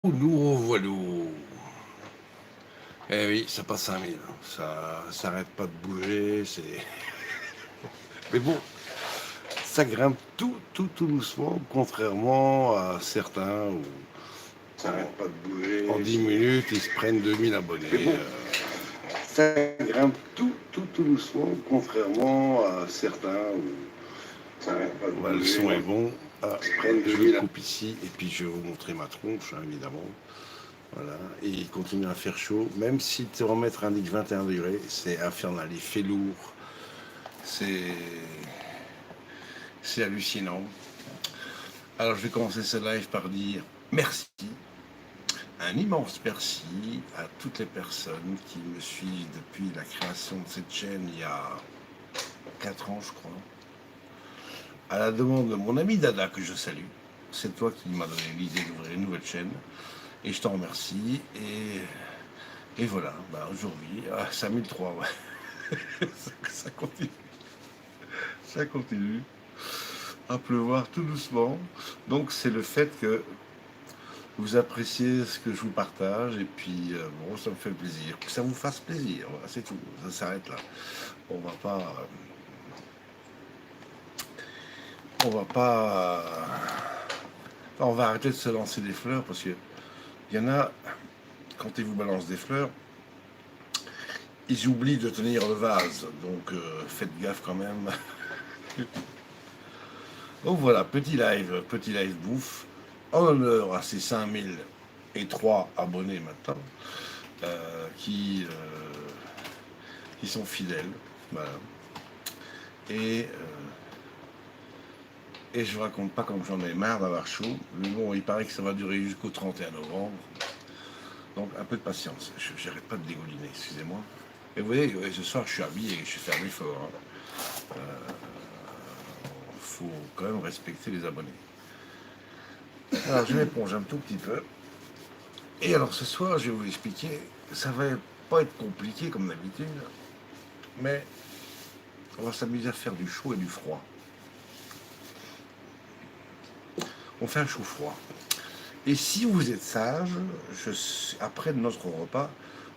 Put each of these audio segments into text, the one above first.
Nous revoilà. Eh oui, ça passe 5000. Ça s'arrête pas de bouger. Mais bon, ça grimpe tout doucement, contrairement à certains où Ça n'arrête pas de bouger. en 10 minutes, ils se prennent 2000 abonnés. Mais bon, ça grimpe tout doucement, contrairement à certains où ça n'arrête pas de Voilà, le bouger. son est bon. Ah, Ils se prennent je 2000. coupe ici et puis je vais vous montrer ma tronche, hein, évidemment. Voilà, et il continue à faire chaud. Même si le thermomètre indique 21 degrés, c'est infernal, il fait lourd. C'est hallucinant. Alors je vais commencer ce live par dire merci, un immense merci à toutes les personnes qui me suivent depuis la création de cette chaîne il y a 4 ans je crois. À la demande de mon ami Dada que je salue, c'est toi qui m'as donné l'idée d'ouvrir une nouvelle chaîne et je t'en remercie et voilà, bah aujourd'hui, 5003, ouais. ça continue, ça continue à pleuvoir tout doucement. Donc c'est le fait que vous appréciez ce que je vous partage et puis bon, ça me fait plaisir. Que ça vous fasse plaisir, voilà, c'est tout, ça s'arrête là. On va pas. On va pas. On va arrêter de se lancer des fleurs parce que il y en a, quand ils vous balancent des fleurs, ils oublient de tenir le vase. Donc faites gaffe quand même. Donc voilà, petit live bouffe, en honneur à ces 5003 abonnés maintenant, qui sont fidèles. Voilà. Et je vous raconte pas comme j'en ai marre d'avoir chaud. Mais bon, il paraît que ça va durer jusqu'au 31 novembre. Donc un peu de patience. J'arrête pas de dégouliner, excusez-moi. Et vous voyez, ouais, ce soir je suis habillé, je suis fermé fort. Faut quand même respecter les abonnés. Alors je m'éponge un tout petit peu. Et alors ce soir, je vais vous expliquer, ça va pas être compliqué comme d'habitude, mais on va s'amuser à faire du chaud et du froid. On fait un chaud-froid. Et si vous êtes sage, après notre repas,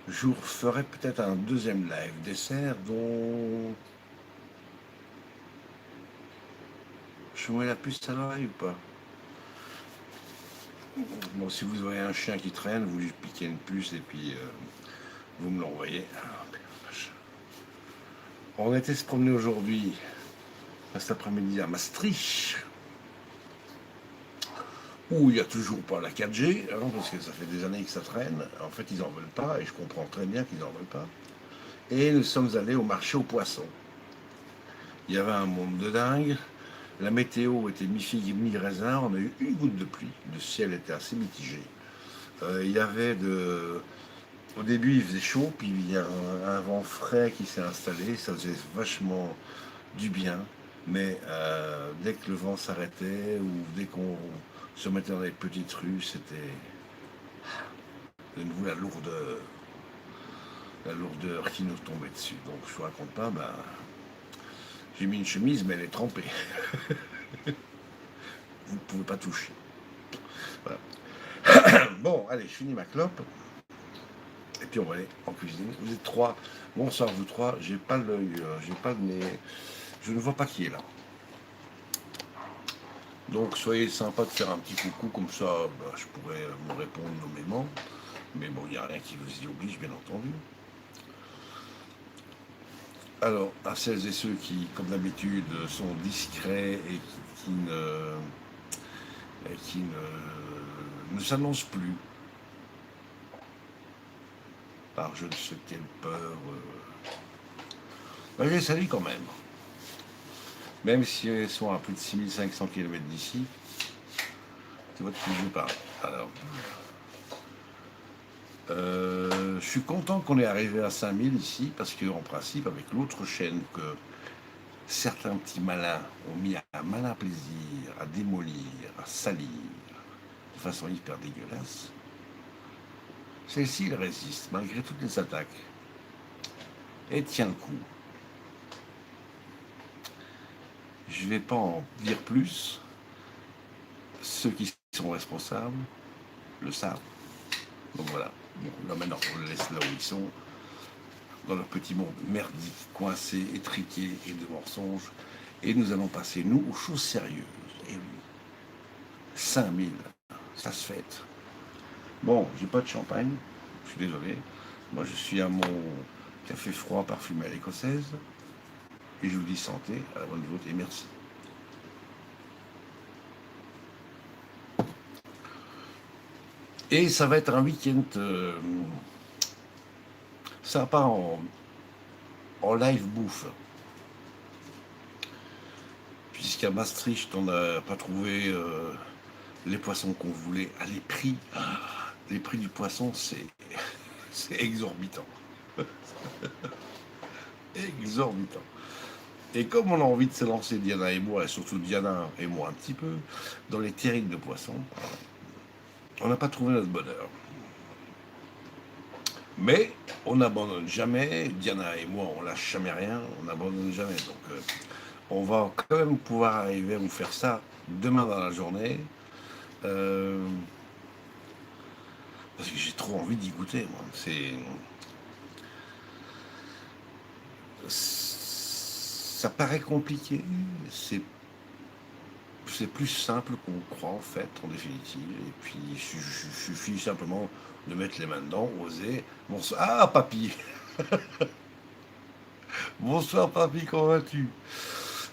je vous ferai peut-être un deuxième live dessert dont je mets la puce à l'oreille ou pas. Bon, si vous voyez un chien qui traîne, vous lui piquez une puce et puis vous me l'envoyez. On était se promener aujourd'hui, cet après-midi à Maastricht, où il n'y a toujours pas la 4G, hein, parce que ça fait des années que ça traîne. En fait, ils n'en veulent pas, et je comprends très bien qu'ils n'en veulent pas. Et nous sommes allés au marché aux poissons. Il y avait un monde de dingue. La météo était mi-figue, mi-raisin. On a eu une goutte de pluie. Le ciel était assez mitigé. Il y avait de... Au début, il faisait chaud, puis il y a un vent frais qui s'est installé. Ça faisait vachement du bien. Mais dès que le vent s'arrêtait ou dès qu'on se mettait dans les petites rues, c'était de nouveau la lourdeur qui nous tombait dessus. Donc je ne vous raconte pas, j'ai mis une chemise, mais elle est trempée. Vous ne pouvez pas toucher. Voilà. Bon, allez, je finis ma clope. Et puis on va aller en cuisine. Vous êtes trois. Bonsoir, vous trois. J'ai pas l'œil, j'ai pas le nez. Je ne vois pas qui est là. Donc soyez sympa de faire un petit coucou, comme ça je pourrais me répondre nommément. Mais bon, il n'y a rien qui vous y oblige, bien entendu. Alors, à celles et ceux qui, comme d'habitude, sont discrets et qui ne s'annoncent plus par je ne sais quelle peur, je les salue quand même. Même si elles sont à plus de 6500 km d'ici, c'est votre qui je parle. Alors, je suis content qu'on ait arrivé à 5000 ici, parce qu'en principe, avec l'autre chaîne que certains petits malins ont mis à malin plaisir, à démolir, à salir, de façon hyper dégueulasse, celle-ci, elle résiste, malgré toutes les attaques. Et tient le coup. Je ne vais pas en dire plus. Ceux qui sont responsables le savent. Donc voilà. Bon, là maintenant, on les laisse là où ils sont, dans leur petit monde merdique, coincé, étriqué et de mensonges. Et nous allons passer, nous, aux choses sérieuses. Et oui, 5000, ça se fête. Bon, j'ai pas de champagne, je suis désolé. Moi, je suis à mon café froid parfumé à l'écossaise. Et je vous dis santé, à la bonne vôtre et merci. Et ça va être un week-end sympa en live bouffe. Puisqu'à Maastricht, on n'a pas trouvé les poissons qu'on voulait à les prix. Les prix du poisson, c'est exorbitant. Exorbitant. Et comme on a envie de se lancer, Diana et moi, et surtout Diana et moi un petit peu, dans les terrines de poissons, on n'a pas trouvé notre bonheur. Mais on n'abandonne jamais, Diana et moi, on lâche jamais rien, on n'abandonne jamais. Donc on va quand même pouvoir arriver à vous faire ça demain dans la journée. Parce que j'ai trop envie d'y goûter, moi. Ça paraît compliqué, c'est plus simple qu'on croit en fait, en définitive. Et puis il suffit simplement de mettre les mains dedans, oser. Bonsoir. Ah, papy. Bonsoir, papy, comment vas-tu?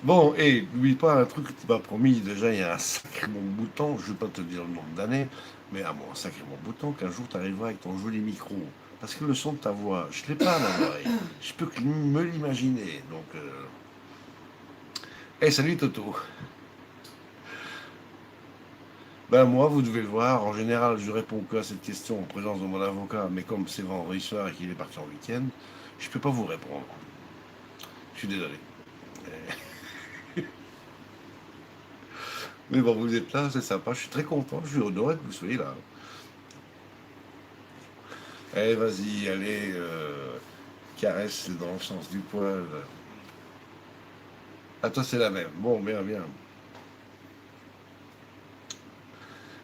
Bon, et n'oublie pas un truc que tu m'as promis. Déjà, il y a un sacré bon bout de temps, je ne vais pas te dire le nombre d'années, mais à un sacré bon bout de temps qu'un jour tu arriveras avec ton joli micro. Parce que le son de ta voix, je ne l'ai pas dans l'oreille. Je peux que me l'imaginer. Donc, salut Toto. Ben moi, vous devez le voir, en général, je réponds que à cette question en présence de mon avocat, mais comme c'est vendredi soir et qu'il est parti en week-end, je ne peux pas vous répondre. Je suis désolé. Mais bon, vous êtes là, c'est sympa, je suis très content, je suis honoré que vous soyez là. Allez, vas-y, allez, caresse dans le sens du poil. Ah, toi, c'est la même. Bon, bien, bien.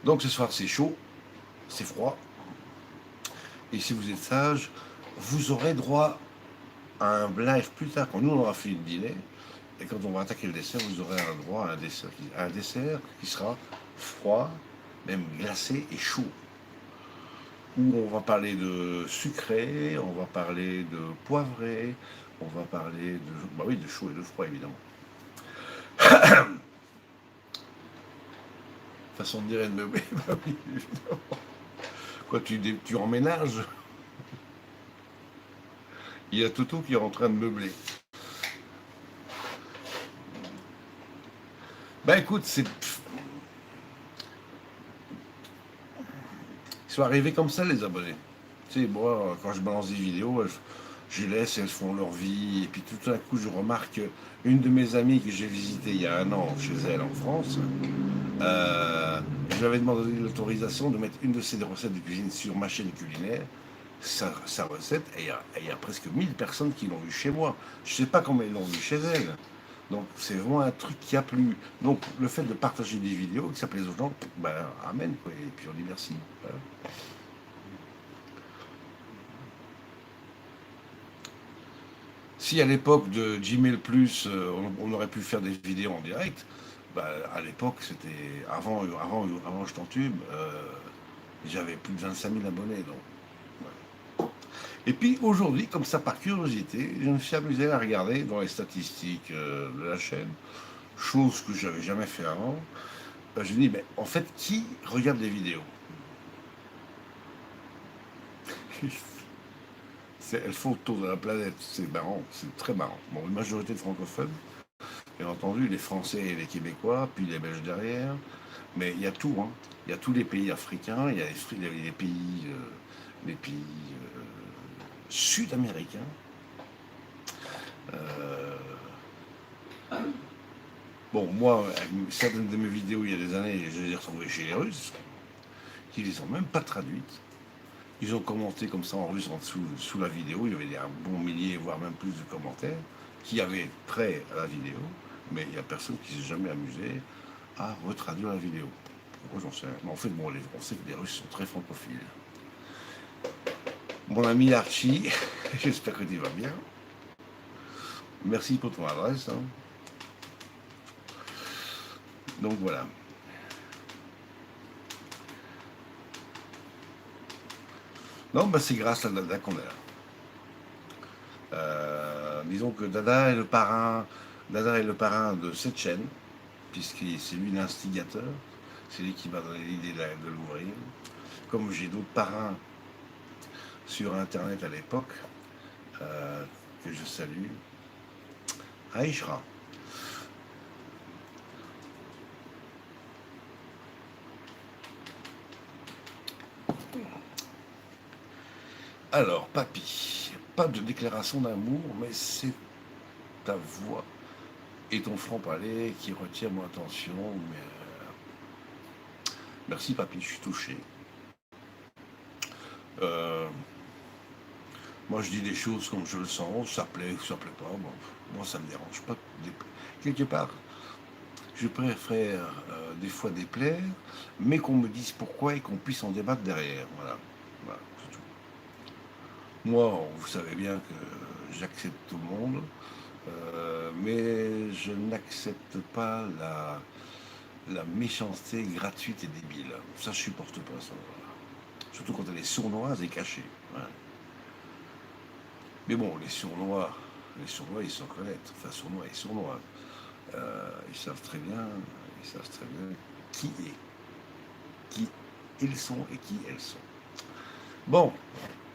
Donc ce soir, c'est chaud, c'est froid, et si vous êtes sage, vous aurez droit à un live plus tard, quand nous on aura fait le dîner, et quand on va attaquer le dessert, vous aurez un droit à un dessert qui sera froid, même glacé et chaud. Où on va parler de sucré, on va parler de poivré, on va parler de, bah oui, de chaud et de froid évidemment. Façon de dire et de meubler, bah oui, évidemment. Quoi, tu emménages? Il y a Toto qui est en train de meubler. Bah écoute, ils sont arrivés comme ça les abonnés. Tu sais, moi, quand je balance des vidéos, je les laisse, elles font leur vie. Et puis tout d'un coup, je remarque une de mes amies que j'ai visitée il y a un an chez elle en France. Je lui avais demandé l'autorisation de mettre une de ses recettes de cuisine sur ma chaîne culinaire. Sa recette, et il y a presque 1000 personnes qui l'ont vue chez moi. Je ne sais pas comment ils l'ont vue chez elle. Donc c'est vraiment un truc qui a plu. Donc le fait de partager des vidéos, que ça plaise aux gens, ben amen, quoi. Et puis on dit merci. Voilà. Si à l'époque de Gmail Plus, on aurait pu faire des vidéos en direct, bah, à l'époque, c'était avant je t'entube, j'avais plus de 25 000 abonnés. Donc, ouais. Et puis aujourd'hui, comme ça par curiosité, je me suis amusé à regarder dans les statistiques de la chaîne, chose que j'avais jamais fait avant. Je me dis, mais en fait, qui regarde les vidéos? Elles font le tour de la planète, c'est marrant, c'est très marrant. Bon, une majorité de francophones, bien entendu, les Français et les Québécois, puis les Belges derrière, mais il y a tout, hein. Il y a tous les pays africains, il y a les pays sud-américains. Bon, moi, certaines de mes vidéos, il y a des années, je les ai retrouvées chez les Russes, qui les ont même pas traduites. Ils ont commenté comme ça en russe en dessous, sous la vidéo. Il y avait un bon millier, voire même plus de commentaires qui avaient prêt à la vidéo, mais il n'y a personne qui s'est jamais amusé à retraduire la vidéo. Pourquoi j'en sais rien. Mais en fait, bon, on sait que les Russes sont très francophiles. Mon ami Archie, j'espère que tu vas bien. Merci pour ton adresse. Hein. Donc voilà. Non, bah c'est grâce à Dada qu'on est là. Disons que Dada est le parrain de cette chaîne, puisque c'est lui l'instigateur, c'est lui qui m'a donné l'idée de l'ouvrir. Comme j'ai d'autres parrains sur Internet à l'époque, que je salue. Aïchra. Alors, papy, pas de déclaration d'amour, mais c'est ta voix et ton franc-parler qui retient mon attention. Mais, merci, papy, je suis touché. Euh, moi, je dis les choses comme je le sens, ça plaît ou ça plaît pas. Bon, moi, ça me dérange pas. Quelque part, je préfère des fois déplaire, mais qu'on me dise pourquoi et qu'on puisse en débattre derrière. Voilà, voilà c'est tout. Moi, vous savez bien que j'accepte tout le monde. Mais je n'accepte pas la méchanceté gratuite et débile. Ça, je supporte pas ça. Voilà. Surtout quand elle est sournoise et cachée. Ouais. Mais bon, les sournois, ils s'en connaissent. Enfin, sournois et sournois. Ils savent très bien qui ils sont et qui elles sont. Bon,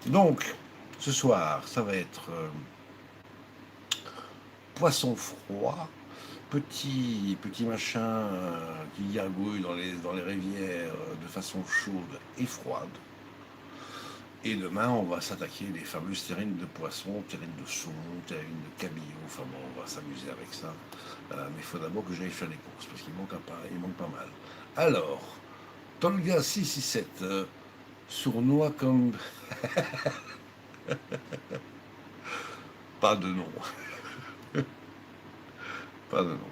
donc, ce soir, ça va être poisson froid, petit machin qui gargouille dans les rivières de façon chaude et froide. Et demain, on va s'attaquer les fameuses terrines de poisson, terrines de saumon, terrines de cabillaud. Enfin bon, on va s'amuser avec ça. Mais il faut d'abord que j'aille faire les courses parce qu'il manque pas mal. Alors, Tolga 667, sournois comme. Pas de nom. Pas de nom.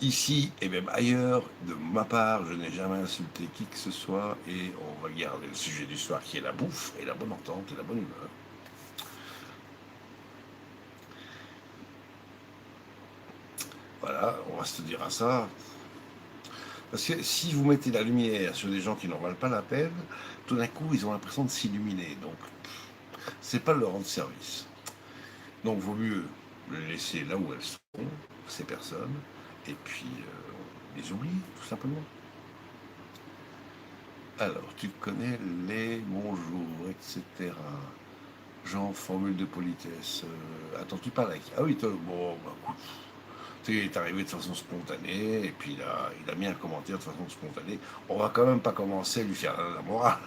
Ici et même ailleurs, de ma part, je n'ai jamais insulté qui que ce soit et on va garder le sujet du soir qui est la bouffe et la bonne entente et la bonne humeur. Voilà, on va se dire à ça. Parce que si vous mettez la lumière sur des gens qui n'en valent pas la peine, tout d'un coup, ils ont l'impression de s'illuminer. Donc, c'est pas leur rendre service. Donc, vaut mieux les laisser là où elles sont, ces personnes, et puis les oublier, tout simplement. Alors, tu connais les bonjours, etc. Genre, formule de politesse. Attends, tu parles avec. Ah oui, toi, bon, bah, écoute, tu sais, il est arrivé de façon spontanée, et puis il a mis un commentaire de façon spontanée. On va quand même pas commencer à lui faire la morale.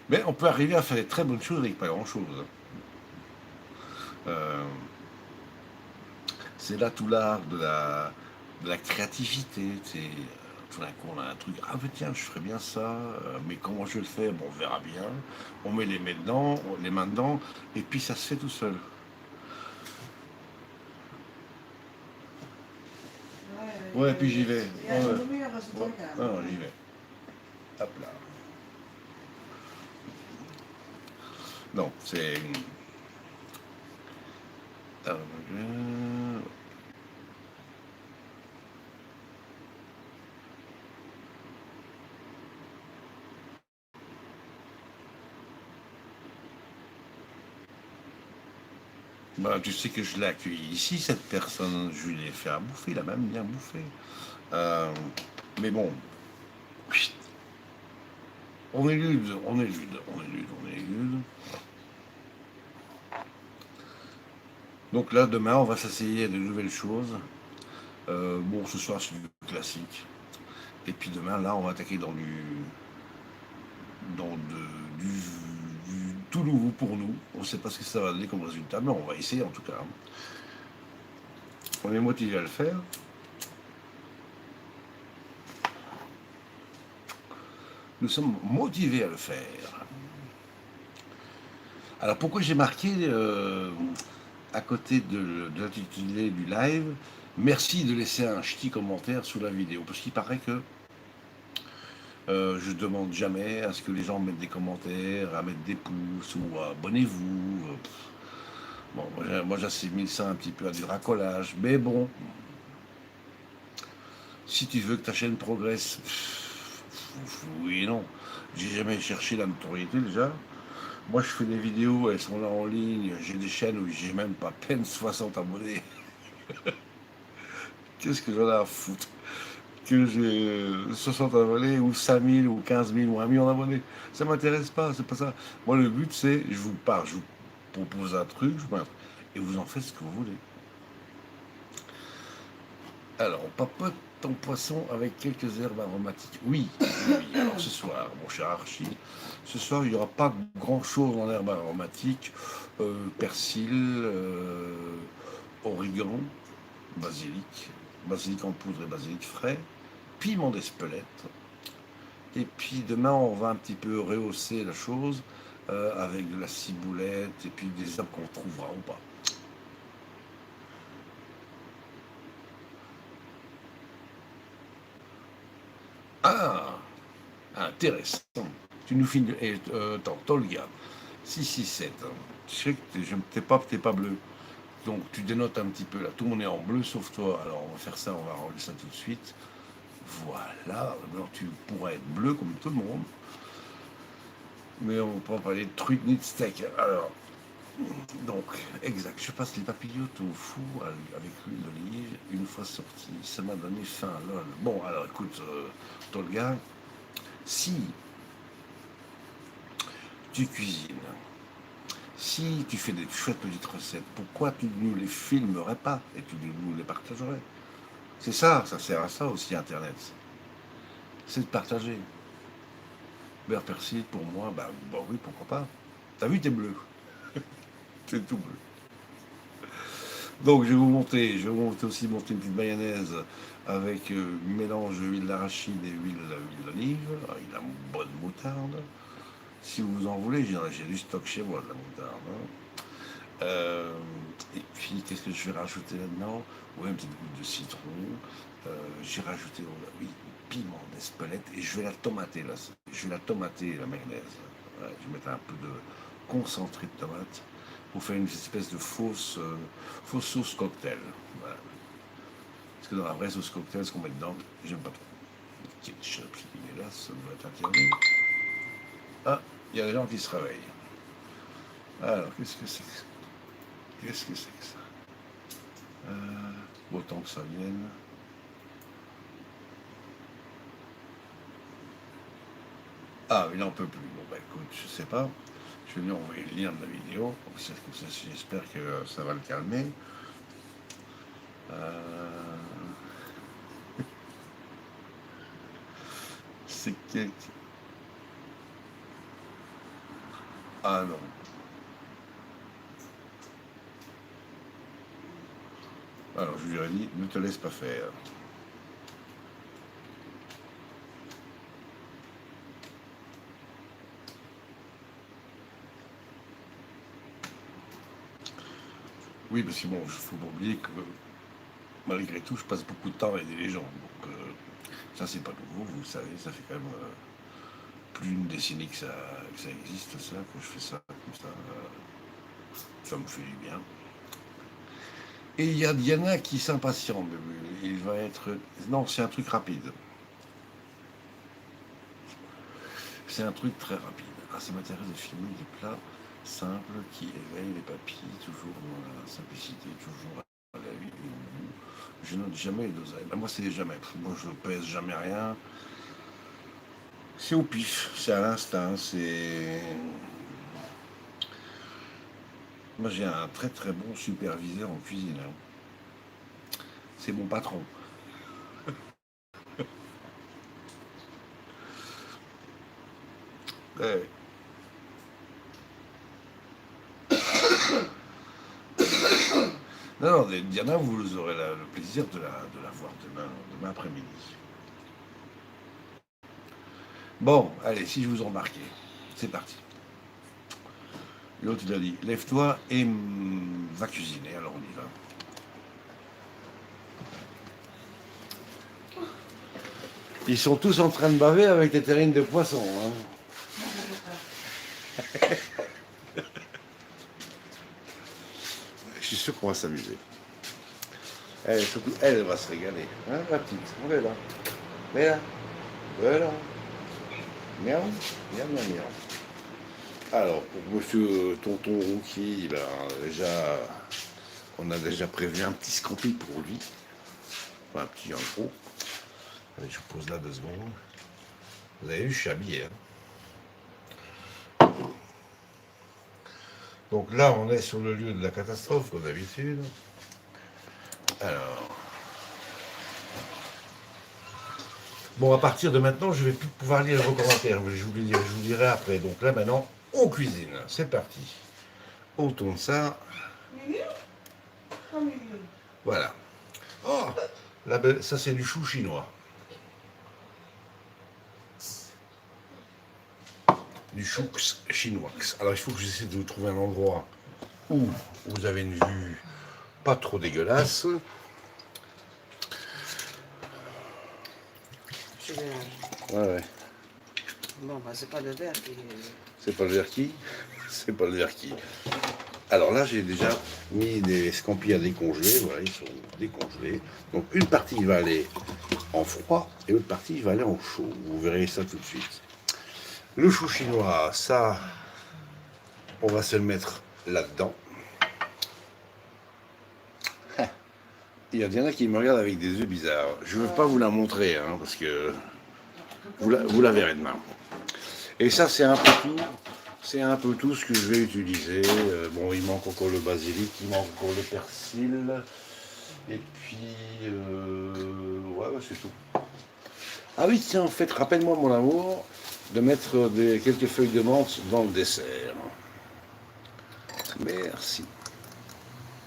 Mais on peut arriver à faire des très bonnes choses avec pas grand-chose. Euh, c'est là tout l'art de la créativité. Tout d'un coup, on a un truc. Ah, mais tiens, je ferais bien ça. Mais comment je le fais? Bon, on verra bien. On met les mains dedans, et puis ça se fait tout seul. Ouais, puis j'y vais. Ouais. Ouais. Non, j'y vais. Hop là. Non, c'est. Bah, tu sais que je l'ai accueilli ici, cette personne. Je lui ai fait à bouffer, il a même bien bouffé. Mais bon, on est lude, on est lude, on est lude, on est lude. Donc là, demain, on va s'essayer à de nouvelles choses. Bon, ce soir, c'est du classique. Et puis demain, là, on va attaquer du tout nouveau pour nous. On ne sait pas ce que ça va donner comme résultat, mais on va essayer en tout cas. On est motivé à le faire. Nous sommes motivés à le faire. Alors pourquoi j'ai marqué à côté de l'intitulé du live, merci de laisser un ch'ti commentaire sous la vidéo, parce qu'il paraît que je demande jamais à ce que les gens mettent des commentaires, à mettre des pouces ou abonnez-vous. Bon, moi j'assimile ça un petit peu à du racolage, mais bon, si tu veux que ta chaîne progresse, oui et non. J'ai jamais cherché la notoriété déjà. Moi je fais des vidéos, elles sont là en ligne, j'ai des chaînes où j'ai même pas peine 60 abonnés. Qu'est-ce que j'en ai à foutre que j'ai 60 abonnés ou 5000 ou 15 000 ou 1 million d'abonnés. Ça m'intéresse pas, c'est pas ça. Moi, le but, c'est, je vous parle, je vous propose un truc, et vous en faites ce que vous voulez. Alors, on papote ton poisson avec quelques herbes aromatiques. Oui, oui. Alors ce soir, mon cher Archie, ce soir, il n'y aura pas grand-chose en herbes aromatiques. Persil, origan, basilic, basilic en poudre et basilic frais, piment d'Espelette. Et puis demain, on va un petit peu rehausser la chose avec de la ciboulette et puis des herbes qu'on trouvera ou pas. Ah, intéressant. Tu nous finis. Attends, Tolga, 667. Je sais que t'es pas bleu. Donc tu dénotes un petit peu là. Tout le monde est en bleu sauf toi. Alors on va faire ça, on va rendre ça tout de suite. Voilà. Alors tu pourras être bleu comme tout le monde. Mais on ne prend pas les trucs ni de steak. Alors, donc, exact. Je passe les papillotes au four avec l'huile d'olive. Une fois sorti, ça m'a donné faim, lol. Bon, alors écoute, Tolga, si tu cuisines, si tu fais des chouettes petites recettes, pourquoi tu ne les filmerais pas et tu nous les partagerais? C'est ça, ça sert à ça aussi, Internet. C'est de partager. Beurre persil, pour moi, bah oui, pourquoi pas. T'as vu, t'es bleu. C'est tout bleu. Donc je vais vous monter aussi monter une petite mayonnaise avec mélange huile d'arachide et huile d'olive, avec de la bonne moutarde. Si vous en voulez, j'ai du stock chez moi de la moutarde, hein. Et puis qu'est-ce que je vais rajouter là-dedans? Ouais, une petite goutte de citron. J'ai rajouté, oui, piment d'Espelette et je vais la tomater là. Je vais la tomater la mayonnaise. Ouais, je vais mettre un peu de concentré de tomate pour faire une espèce de fausse sauce cocktail. Voilà. Parce que dans la vraie sauce cocktail, ce qu'on met dedans, j'aime pas trop. Ketchup qui est là, ça doit être interdit. Ah, il y a des gens qui se réveillent. Alors, qu'est-ce que c'est que ça? Qu'est-ce que c'est que ça? Autant que ça vienne. Ah, il n'en peut plus. Bon, bah écoute, je sais pas. Je vais lui envoyer le lien de la vidéo. J'espère que ça va le calmer. Euh, c'est quel... Ah non. Alors je lui ai dit, ne te laisse pas faire. Oui, parce que bon, il faut pas oublier que malgré tout, je passe beaucoup de temps à aider les gens. Donc ça, c'est pas nouveau, vous le savez, ça fait quand même plus d'une décennie que ça existe, ça, que je fais ça comme ça. Ça me fait du bien. Et il y a Diana qui s'impatiente. Il va être. Non, c'est un truc rapide. C'est un truc très rapide. Ah, ça m'intéresse de filmer des plats simples qui éveillent les papilles, toujours dans la simplicité, toujours à la vie. Je note jamais les dosages. Ben, moi, c'est jamais. Moi, je ne pèse jamais rien. C'est au pif, c'est à l'instinct, c'est. Moi, j'ai un très très bon superviseur en cuisine, hein. C'est mon patron. Ouais. Non, non, Diana, vous aurez le plaisir de la voir demain après-midi. Bon, allez, si je vous embarquais, c'est parti. L'autre, il a dit, lève-toi et va cuisiner. Alors on y va. Ils sont tous en train de baver avec des terrines de poisson. Hein. Je suis sûr qu'on va s'amuser. Surtout, elle va se régaler. Hein, la petite, on est là. Là. Voilà. Miaou, miaou, miaou, miaou. Alors, pour monsieur Tonton Rookie, ben, déjà, on a déjà prévu un petit scampi pour lui. Enfin, un petit en gros. Allez, je vous pose là 2 secondes. Vous avez vu, je suis habillé. Hein. Donc là, on est sur le lieu de la catastrophe, comme d'habitude. Alors. Bon, à partir de maintenant, je ne vais plus pouvoir lire vos commentaires. Je vous dirai après. Donc là, maintenant, on cuisine. C'est parti. On tourne ça. Voilà. Oh, ça, c'est du chou chinois. Du chou chinois. Alors, il faut que j'essaie de vous trouver un endroit où vous avez une vue pas trop dégueulasse. Ouais. Bon, bah, c'est pas le verre qui. C'est pas le verre qui? C'est pas le verre qui. Alors là, j'ai déjà mis des scampis à décongeler. Voilà, ils sont décongelés. Donc, une partie va aller en froid et l'autre partie va aller en chaud. Vous verrez ça tout de suite. Le chou chinois, ça, on va se le mettre là-dedans. Il y en a qui me regardent avec des yeux bizarres. Je ne veux pas vous la montrer, hein, parce que vous la verrez demain. Et ça, c'est un peu tout. C'est un peu tout ce que je vais utiliser. Bon, il manque encore le basilic, il manque encore le persil. Et puis, ouais, c'est tout. Ah oui, tiens, en fait, rappelle-moi, mon amour, de mettre quelques feuilles de menthe dans le dessert. Merci.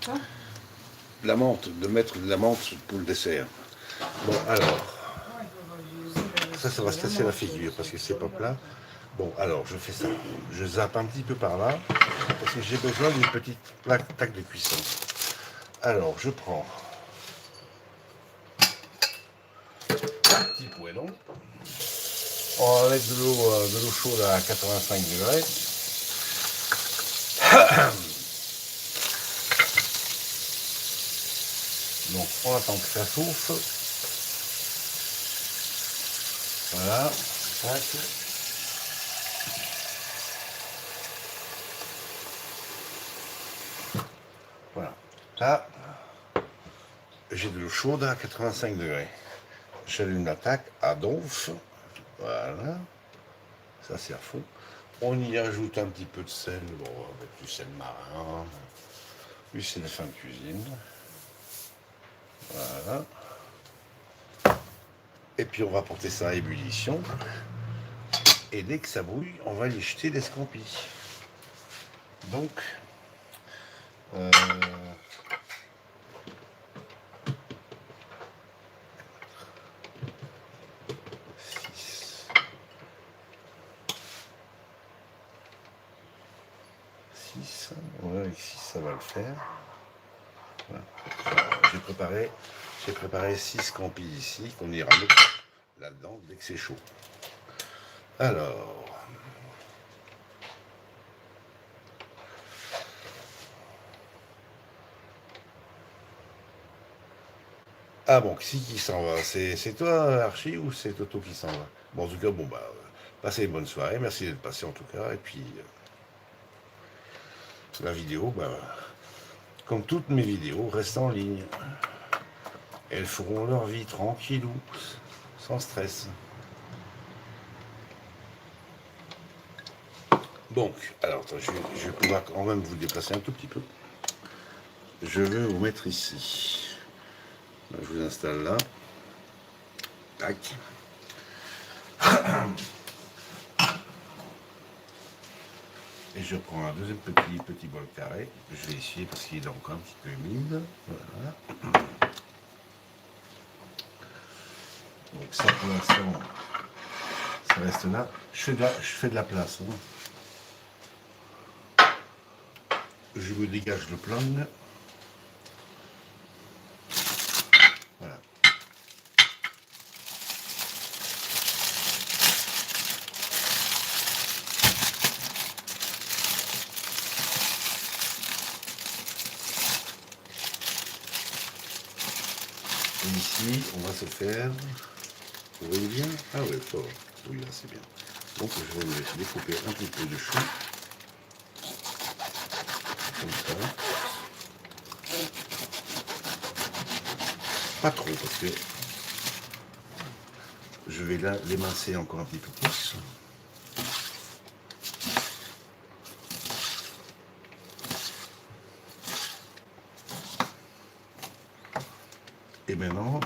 Quoi? La menthe, de mettre de la menthe pour le dessert. Bon, alors, ça va se casser la figure parce que c'est pas plat. Bon, alors, je fais ça. Je zappe un petit peu par là parce que j'ai besoin d'une petite plaque de cuisson. Alors, je prends un petit poêlon. On va mettre de l'eau chaude à 85 degrés. Donc on attend que ça chauffe. Voilà. Tac. Voilà. Là, j'ai de l'eau chaude à 85 degrés. J'allume la taque à donf. Voilà. Ça c'est à fond. On y ajoute un petit peu de sel. Bon, avec du sel marin. Du sel fin de cuisine. Voilà. Et puis on va porter ça à ébullition. Et dès que ça bouille, on va y jeter les scampis. Donc, 6. Ouais, avec 6, ça va le faire. Voilà. J'ai préparé 6 scampis ici qu'on ira mettre là-dedans dès que c'est chaud. Alors, ah bon, qui s'en va? C'est toi, Archie, ou c'est Toto qui s'en va? Bon, en tout cas, bon, bah, passez une bonne soirée. Merci d'être passé, en tout cas. Et puis, la vidéo, bah, comme toutes mes vidéos, restent en ligne. Elles feront leur vie tranquillou, sans stress. Donc, alors, attends, je vais pouvoir quand même vous déplacer un tout petit peu. Je vais vous mettre ici. Je vous installe là. Tac. Et je prends un deuxième petit bol carré. Je vais essuyer parce qu'il est encore un petit peu humide. Voilà. Donc ça pour l'instant, ça reste là. Je fais de la place. Hein. je me dégage le plan. Voilà. Et ici, on va se faire. Vous voyez bien? Ah oui, ça va. Oui, là, c'est bien. Donc, je vais me découper un petit peu de chou. Comme ça. Pas trop, parce que je vais là l'émincer encore un petit peu plus. Et maintenant,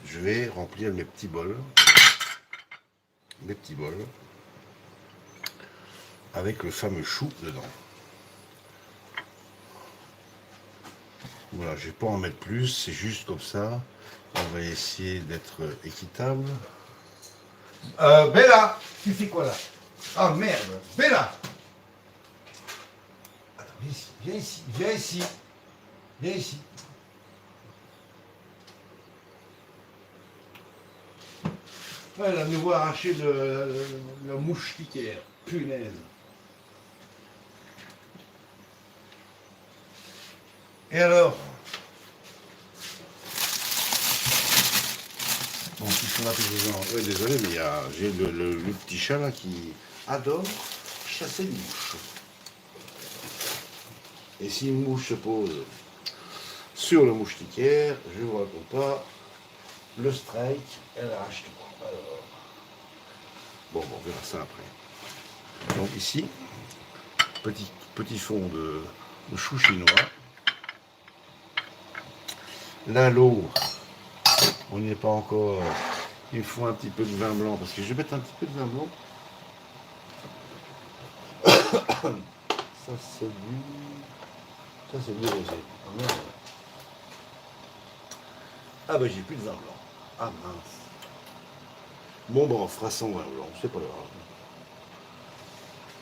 je vais remplir mes petits bols. Avec le fameux chou dedans. Voilà, je ne vais pas en mettre plus, c'est juste comme ça. On va essayer d'être équitable. Bella, tu fais quoi là? Ah merde, Bella! Attends, viens ici, viens ici, viens ici. Elle a nous arracher la moustiquaire, punaise. Et alors? Bon, qui sont là tous les gens. Ouais, désolé, mais j'ai le petit chat là qui adore chasser les mouches. Et si une mouche se pose sur le moustiquaire, je ne vous raconte pas, le strike, elle arrache tout. Alors, bon, on verra ça après. Donc ici, petit fond de chou chinois. Là, l'eau, on n'y est pas encore. Il faut un petit peu de vin blanc, parce que je vais mettre un petit peu de vin blanc. Ça, c'est du rosé. Ah, merde. Ah ben j'ai plus de vin blanc. Ah mince. Bon, on fera sans vin blanc, c'est pas grave.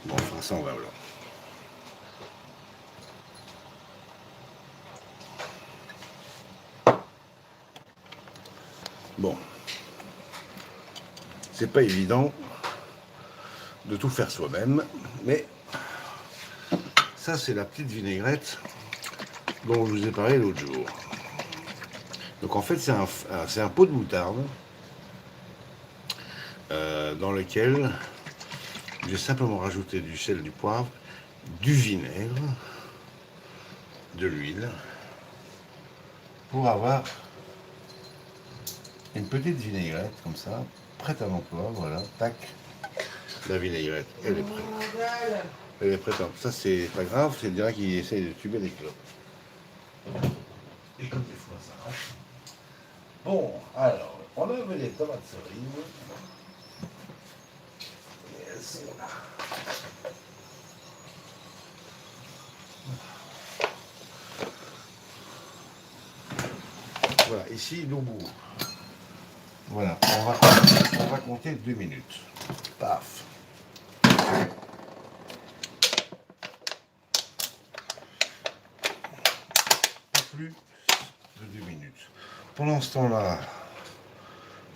Bon, on fera sans vin blanc. Bon. C'est pas évident de tout faire soi-même, mais ça c'est la petite vinaigrette dont je vous ai parlé l'autre jour. Donc en fait c'est un pot de moutarde dans lequel j'ai simplement rajouté du sel, du poivre, du vinaigre, de l'huile, pour avoir une petite vinaigrette comme ça, prête à l'emploi, voilà, tac. La vinaigrette, elle est prête. Elle est prête. Ça c'est pas grave, c'est direct qu'il essaye de tuber les clopes. Et comme des fois ça marche. Bon, alors, on a les tomates cerises. Et elles sont là. Voilà, ici, nous bout. Voilà, on va compter 2 minutes. Paf. Pas plus de 2 minutes. Pendant ce temps-là,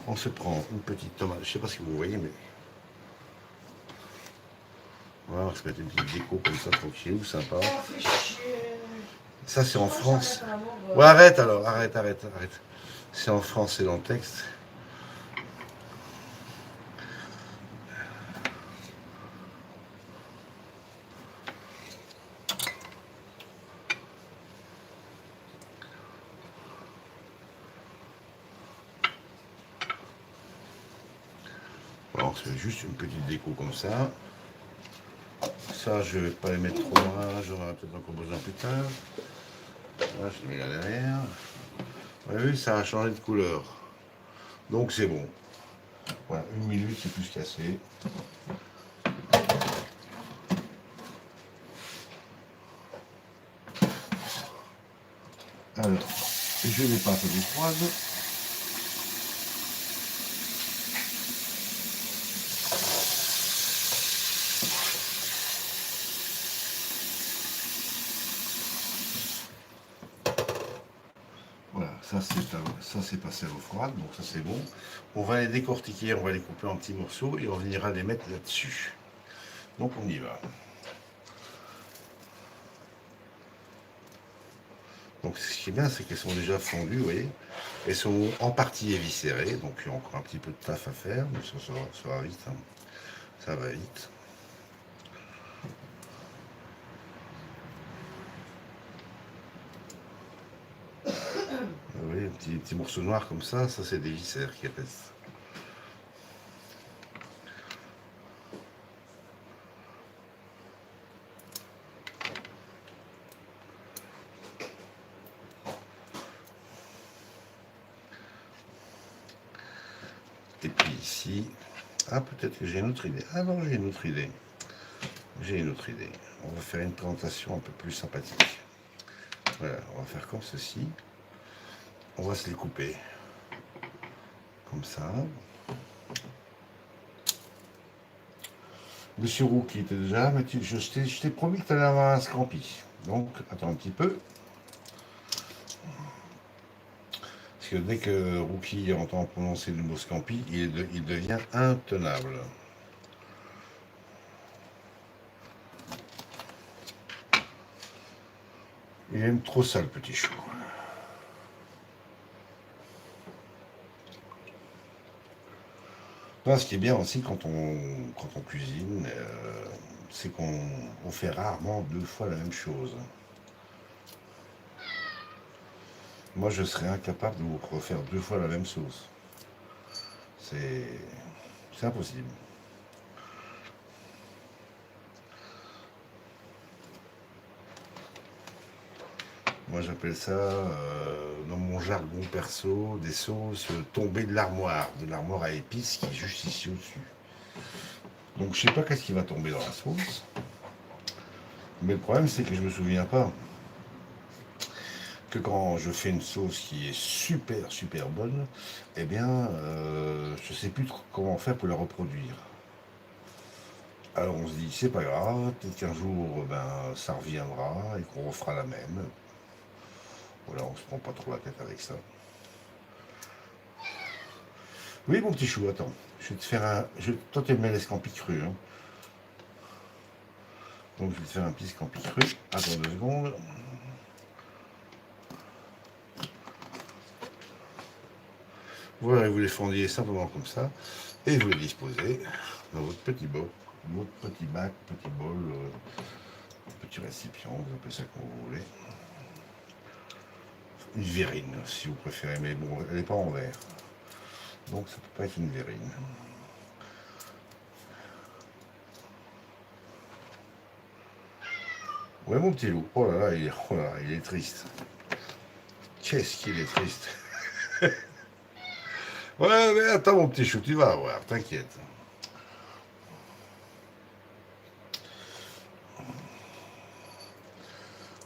on se prend une petite tomate. Je ne sais pas si vous voyez, mais on va se mettre une petite déco comme ça, tranquille, sympa. Ça, c'est en France. Ouais, arrête alors, arrête. C'est en France, c'est dans le texte. Alors, c'est juste une petite déco comme ça. Ça, je vais pas les mettre trop loin, j'aurai peut-être encore besoin plus tard. Là, je les mets là derrière. Vous avez vu, ça a changé de couleur. Donc c'est bon. Voilà, 1 minute, c'est plus qu'assez. Alors, je les passe à des froides. Ça, c'est passé à l'eau froide, donc ça, c'est bon. On va les décortiquer, on va les couper en petits morceaux et on viendra les mettre là-dessus. Donc, on y va. Donc, ce qui est bien, c'est qu'elles sont déjà fondues, vous voyez. Elles sont en partie éviscérées, donc il y a encore un petit peu de taf à faire, mais ça va vite. Hein. Ça va vite. Vous voyez, un petit morceau noir comme ça c'est des viscères qui appellent. Et puis ici, peut-être que j'ai une autre idée. Ah non, j'ai une autre idée. J'ai une autre idée. On va faire une présentation un peu plus sympathique. Voilà, on va faire comme ceci. On va se les couper. Comme ça. Monsieur Roux qui était déjà, mais je t'ai promis que tu allais avoir un scampi. Donc, attends un petit peu. Parce que dès que Rookie entend prononcer le mot scampi, il devient intenable. Il aime trop ça, le petit chou. Là, ce qui est bien aussi quand on cuisine, c'est qu'on fait rarement 2 fois la même chose. Moi, je serais incapable de vous refaire 2 fois la même sauce. C'est impossible. Moi, j'appelle ça, dans mon jargon perso, des sauces tombées de l'armoire à épices qui est juste ici au-dessus. Donc, je sais pas qu'est-ce qui va tomber dans la sauce. Mais le problème, c'est que je me souviens pas que quand je fais une sauce qui est super, super bonne, eh bien, je sais plus trop comment faire pour la reproduire. Alors, on se dit, c'est pas grave, peut-être qu'un jour, ça reviendra et qu'on refera la même. Voilà, on se prend pas trop la tête avec ça. Oui, mon petit chou, attends. Je vais te faire un. Toi, tu aimes bien les scampis crus. Hein. Donc, je vais te faire un petit scampi cru. Attends 2 secondes. Voilà, vous les fondiez simplement comme ça. Et vous les disposez dans votre petit bol. Votre petit bac, petit bol, petit récipient, vous appelez ça comme vous voulez. Une verrine, si vous préférez, mais bon, elle n'est pas en verre. Donc, ça peut pas être une verrine. Ouais, mon petit loup. Oh là là, il est triste. Qu'est-ce qu'il est triste. Ouais, mais attends, mon petit chou, tu vas voir, t'inquiète.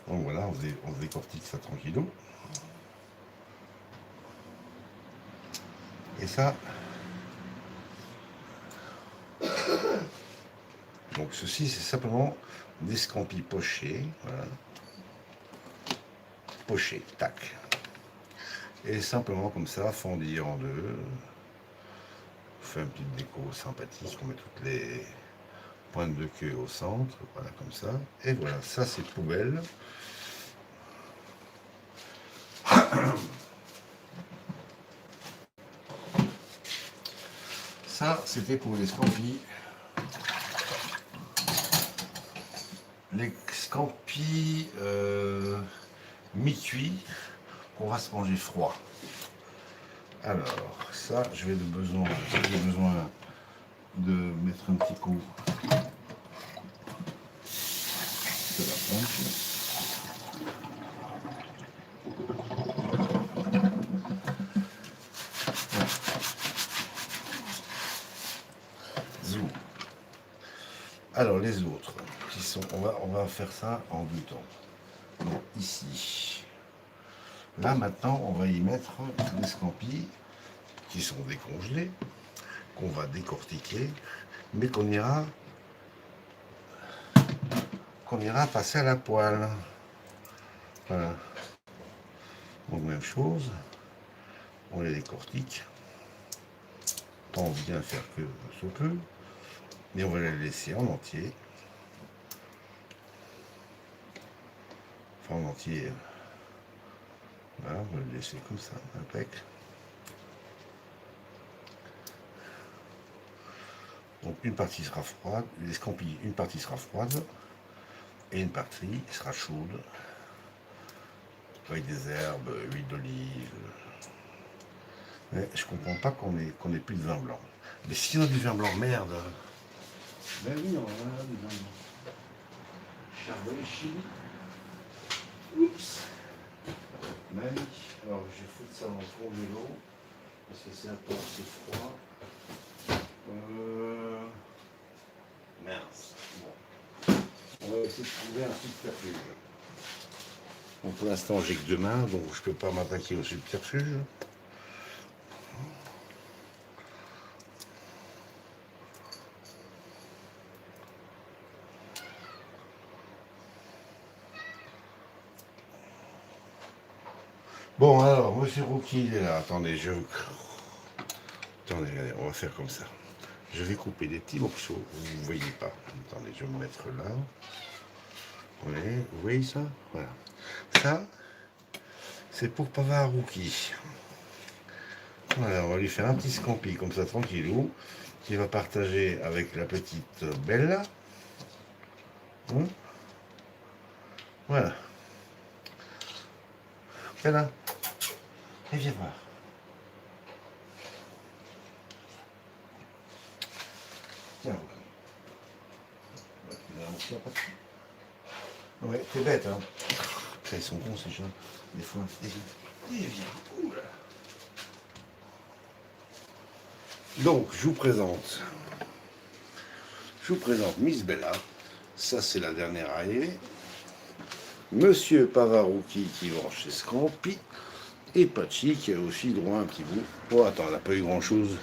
Donc voilà, on se décortique ça tranquillou. Et ça. Donc ceci, c'est simplement des scampis pochés. Voilà. Pochés, tac. Et simplement comme ça, fendus en deux. On fait une petite déco sympathique. On met toutes les pointes de queue au centre. Voilà, comme ça. Et voilà, ça c'est poubelle. Ça, c'était pour les scampis. Les scampis mi-cuits qu'on va se manger froid. Alors, ça, j'ai besoin de mettre un petit coup de la pompe. Zou. Alors, les autres, qui sont, on va faire ça en 2 temps. Donc, ici. Là, maintenant, on va y mettre les scampis qui sont décongelés, qu'on va décortiquer, mais qu'on ira passer à la poêle. Voilà. Donc même chose, On les décortique. Pas envie d'en faire que ce peu. Mais on va les laisser en entier. Enfin en entier. Voilà, on va le laisser comme ça, impec. Donc une partie sera froide, les scampi, une partie sera froide et une partie sera chaude avec des herbes, huile d'olive. Mais je comprends pas qu'on ait plus de vin blanc. Mais si on a du vin blanc, merde. Ben oui, on a du vin blanc. Charbonnet chili. Oups. Ben oui. Alors je vais foutre ça dans le fond de l'eau parce que c'est un peu assez froid. Mince. Bon. On va essayer de trouver un subterfuge. Bon, pour l'instant, j'ai que 2 mains, donc je ne peux pas m'attaquer au subterfuge. Bon, alors, monsieur Rookie, il est là. Attendez, Attendez, regardez, on va faire comme ça. Je vais couper des petits morceaux, vous ne voyez pas. Attendez, je vais me mettre là. Vous voyez ça? Voilà. Ça, c'est pour Pavard Rookie. Voilà, on va lui faire un petit scampi comme ça, tranquillou, qu'il va partager avec la petite Bella. Voilà. Bella, et viens voir. Tiens, ouais, t'es bête, hein. Après, ils sont bons, ces gens. Des fois, et viens. Oula. Donc, je vous présente Miss Bella. Ça, c'est la dernière arrivée. Monsieur Pavarouki qui vend chez Scampi. Et Pachi qui a aussi droit à un petit bout. Oh, attends, elle n'a pas eu grand-chose.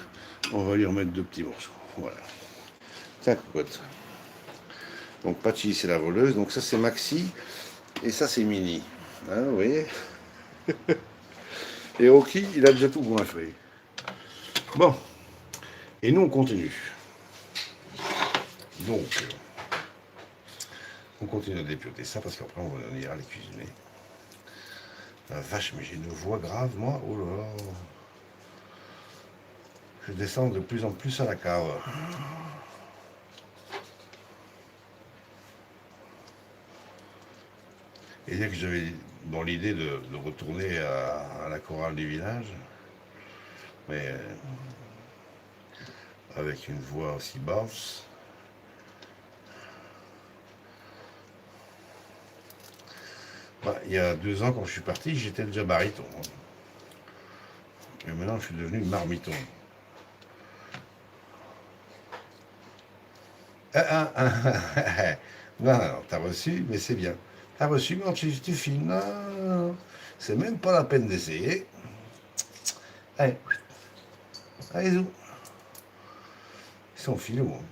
On va lui remettre 2 petits morceaux. Voilà. Tiens, cocotte. Donc, Pachi, c'est la voleuse. Donc, ça, c'est Maxi. Et ça, c'est Mini. Hein, vous voyez. Et Rocky, il a déjà tout goinfré. Bon. Et nous, on continue. Donc, on continue à dépioter ça parce qu'après, on ira les cuisiner. La vache, mais j'ai une voix grave, moi. Oh là là. Je descends de plus en plus à la cave. Et dès que j'avais dans l'idée de retourner à la chorale du village, mais avec une voix aussi basse, il y a 2 ans, quand je suis parti, j'étais déjà baryton. Et maintenant, je suis devenu marmiton. Non, t'as reçu, mais c'est bien. T'as reçu, mais tu filmes. Non, c'est même pas la peine d'essayer. Allez, allez, zou. Ils sont filous. Hein.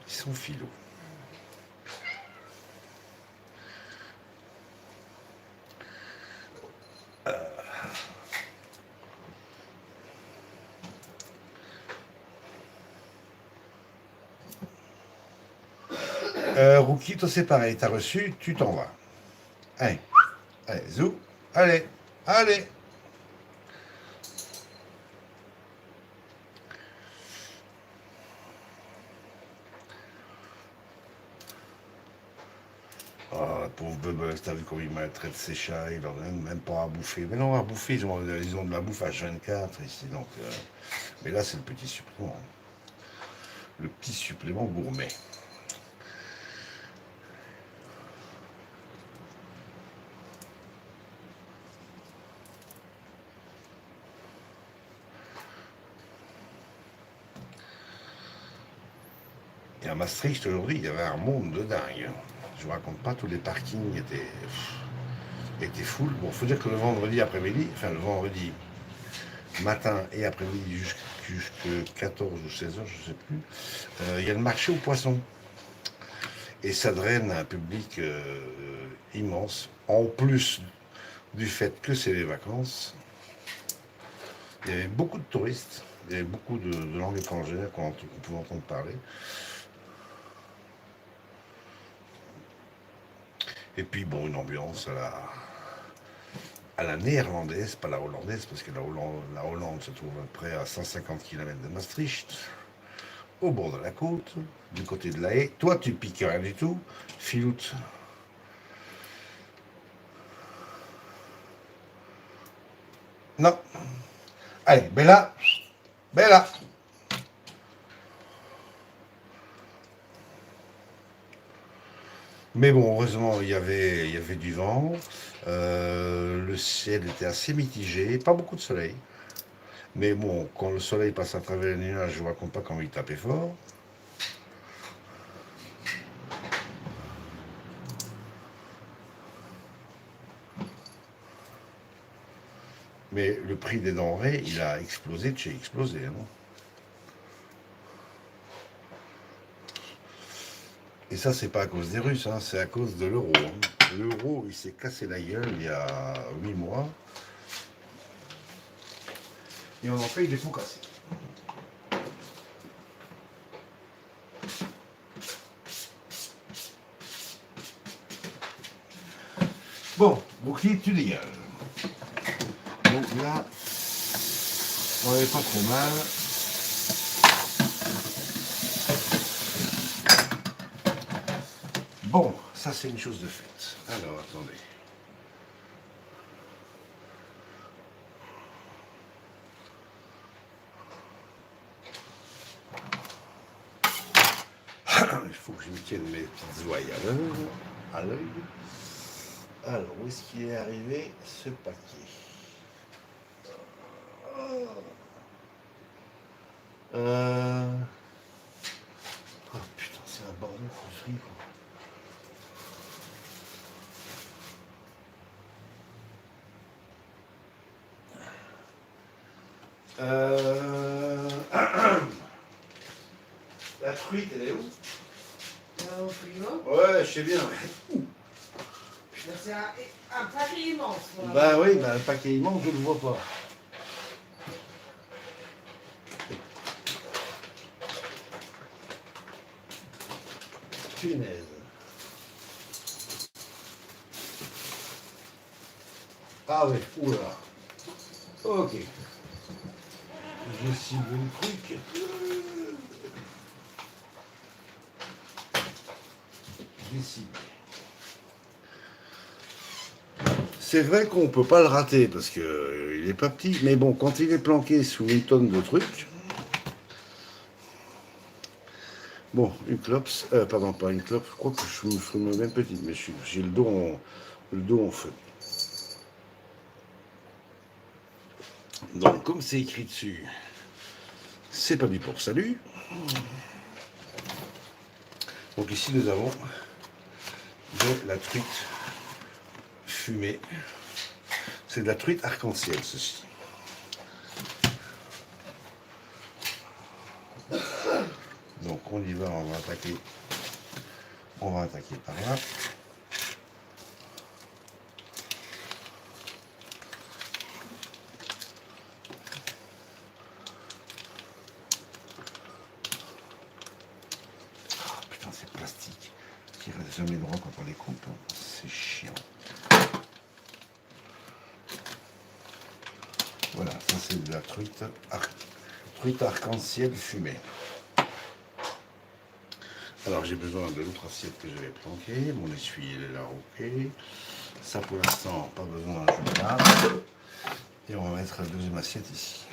Ils sont filous. Rookie, toi c'est pareil, t'as reçu, tu t'en vas. Allez, allez, zou, allez, allez. Oh, la pauvre Bubbles, t'as vu comment il maltraite ses chats, il leur donne même pas à bouffer. Mais non, à bouffer, ils ont de la bouffe H24 ici, donc. Mais là, c'est le petit supplément. Le petit supplément gourmet. Et à Maastricht, aujourd'hui, il y avait un monde de dingue. Je vous raconte pas, tous les parkings étaient full. Bon, faut dire que le vendredi après-midi, enfin le vendredi matin et après-midi jusqu'à 14 ou 16 heures, je sais plus, il y a le marché aux poissons. Et ça draine un public immense, en plus du fait que c'est les vacances. Il y avait beaucoup de touristes, il y avait beaucoup de langues étrangères qu'on pouvait entendre parler. Et puis bon, une ambiance à la néerlandaise, pas la hollandaise, parce que la Hollande se trouve à peu près à 150 km de Maastricht, au bord de la côte, du côté de la Haye. Toi, tu piques rien du tout. Filoute. Non. Allez, Bella. Bella. Mais bon, heureusement, il y avait du vent. Le ciel était assez mitigé. Pas beaucoup de soleil. Mais bon, quand le soleil passe à travers les nuages, je ne raconte pas comment il tapait fort. Mais le prix des denrées, il a explosé de chez explosé. Hein. Et ça, c'est pas à cause des Russes, hein, c'est à cause de l'euro. Hein. L'euro, il s'est cassé la gueule il y a 8 mois. Et on en paye des pots cassés. Bon, Bouclier, tu dégages. Donc là, on n'est pas trop mal. Bon, ça c'est une chose de faite. Alors, attendez. Il faut que je me tienne mes petites ouailles à l'œil. Alors, où est-ce qu'il est arrivé ce paquet? Oh putain, c'est un bordel, faut le frigo. La truite, elle est où? Au frigo. Ouais, je sais bien. C'est un paquet immense. Voilà. Bah oui, bah, le paquet immense, je ne le vois pas. Punaise. Ah ouais, oula. Ok. Je cible le truc. J'ai ciblé. C'est vrai qu'on ne peut pas le rater parce qu'il n'est pas petit, mais bon, quand il est planqué sous une tonne de trucs. Bon, une clope, pardon, pas une clope, je crois que je me ferai même petite, mais j'ai le dos en feu. Donc, comme c'est écrit dessus, c'est pas du pour salut. Donc ici, nous avons de la truite fumée. C'est de la truite arc-en-ciel, ceci. Donc on y va, on va attaquer par là. Oh, putain, c'est plastique qui reste jamais droit quand on les coupe. C'est chiant. Voilà, ça c'est de la truite arc-en-ciel fumée. Alors j'ai besoin de l'autre assiette que j'avais planquée. Mon essuie il est là, ok. Ça pour l'instant, pas besoin, je garde. Et on va mettre la deuxième assiette ici.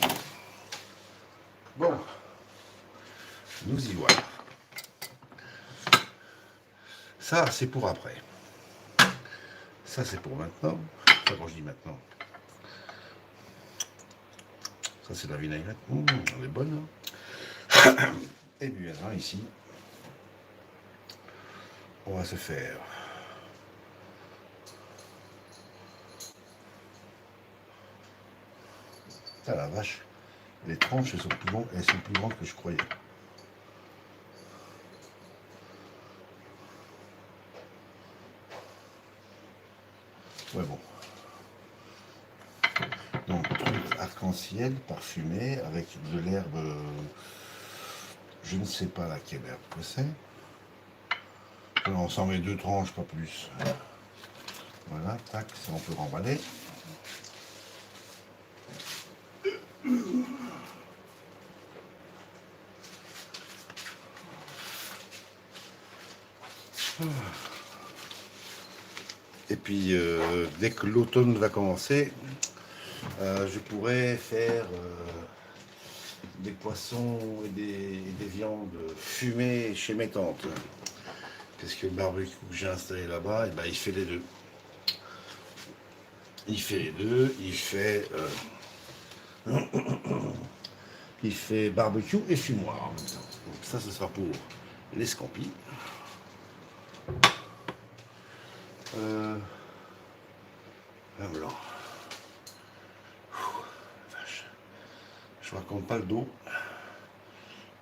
Bon, nous y voilà. Ça c'est pour après. Ça c'est pour maintenant. Enfin, quand je dis maintenant. Ça c'est de la vinaigrette. Elle est bonne. Hein. Et puis maintenant ici, on va se faire ah la vache, les tranches elles sont plus grandes que je croyais. Ouais bon. arc-en-ciel parfumé avec de l'herbe, je ne sais pas laquelle herbe que c'est. Voilà, on s'en met 2 tranches, pas plus. Voilà, tac, ça on peut remballer. Et puis, dès que l'automne va commencer, je pourrais faire des poissons et des viandes fumées chez mes tantes. Parce que le barbecue que j'ai installé là-bas, eh ben, il fait les deux. Il fait barbecue et fumoir en même temps. Donc ça, ce sera pour les scampis. Vin blanc. Vache. Je raconte pas le dos.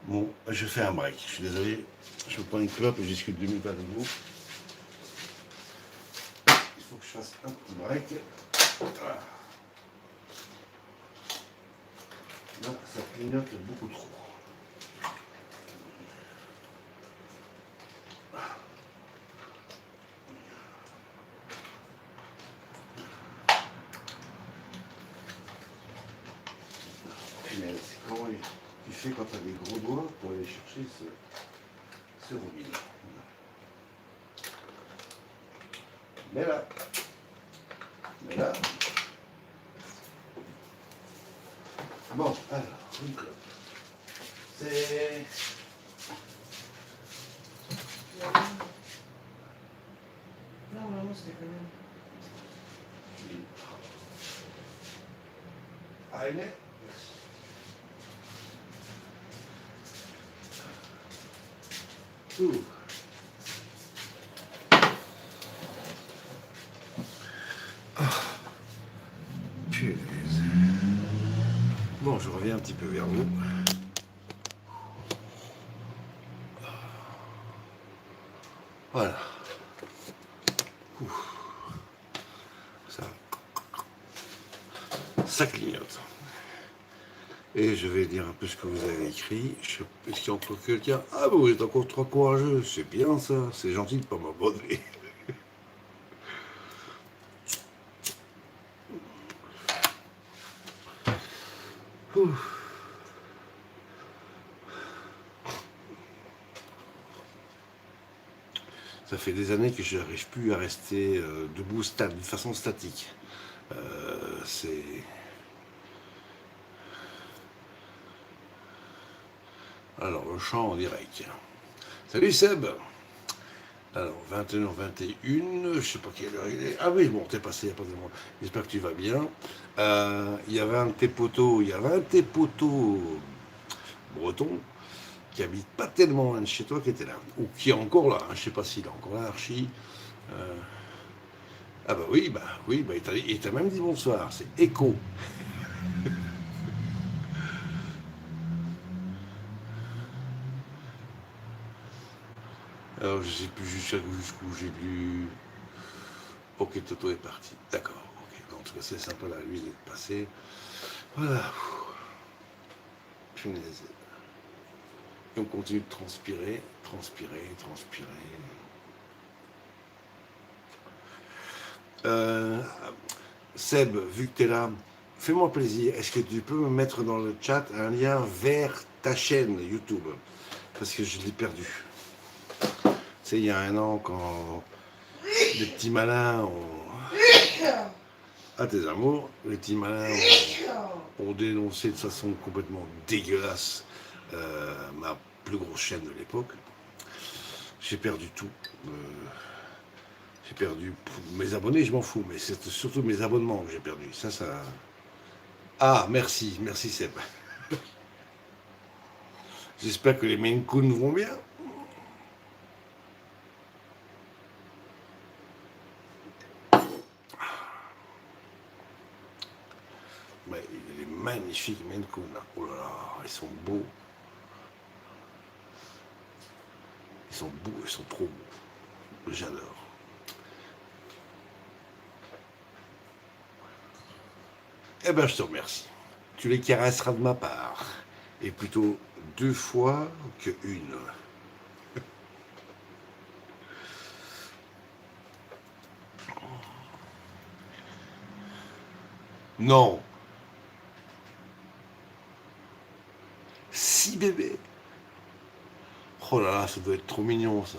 Bon, je fais un break. Je suis désolé. Je prends une clope et je discute 2 minutes avec vous. Il faut que je fasse un petit break. Voilà. Là, ça clignote beaucoup trop. Mais c'est comment tu fais quand tu as des gros doigts pour aller chercher ce robinet. Mais là. Bon, alors, une clope. C'est... Non, vraiment, c'était quand même. Allez. Ouh. Punaise. Bon, je reviens un petit peu vers vous. Voilà. Ouh. Ça clignote. Et je vais dire un peu ce que vous avez écrit. Est-ce qu'il y a encore quelqu'un? Ah, vous êtes encore trop courageux. C'est bien ça. C'est gentil de ne pas m'abonner. Ça fait des années que je n'arrive plus à rester debout de façon statique. C'est... Alors, le chant en direct. Salut Seb. Alors, 21h21, je sais pas quelle heure il est. Ah oui, bon, t'es passé il n'y a pas de moment. J'espère que tu vas bien. Il y avait un de tes poteaux, bretons, qui habite pas tellement loin de chez toi, qui était là. Ou qui est encore là, hein, je sais pas s'il est encore là, Archie. Ah bah oui, il t'a même dit bonsoir, c'est Echo. Alors je sais plus jusqu'où j'ai lu. Ok, Toto est parti. D'accord, ok. En tout cas, c'est sympa là, lui d'être passé. Voilà. Punaise. Et on continue de transpirer. Seb, vu que tu es là, fais-moi plaisir. Est-ce que tu peux me mettre dans le chat un lien vers ta chaîne YouTube? Parce que je l'ai perdu. Tu sais, il y a un an, quand les petits malins à tes amours, les petits malins ont dénoncé de façon complètement dégueulasse ma plus grosse chaîne de l'époque. J'ai perdu tout. J'ai perdu mes abonnés, je m'en fous, mais c'est surtout mes abonnements que j'ai perdu. Ça. Ah, merci Seb. J'espère que les Maine Coon vont bien. Mais il est magnifique, Maine Coon. Oh là là, ils sont beaux. Ils sont beaux, ils sont trop beaux. J'adore. Eh ben, je te remercie. Tu les caresseras de ma part, et plutôt 2 fois que 1. Non, 6 bébés. Oh là là, ça doit être trop mignon ça.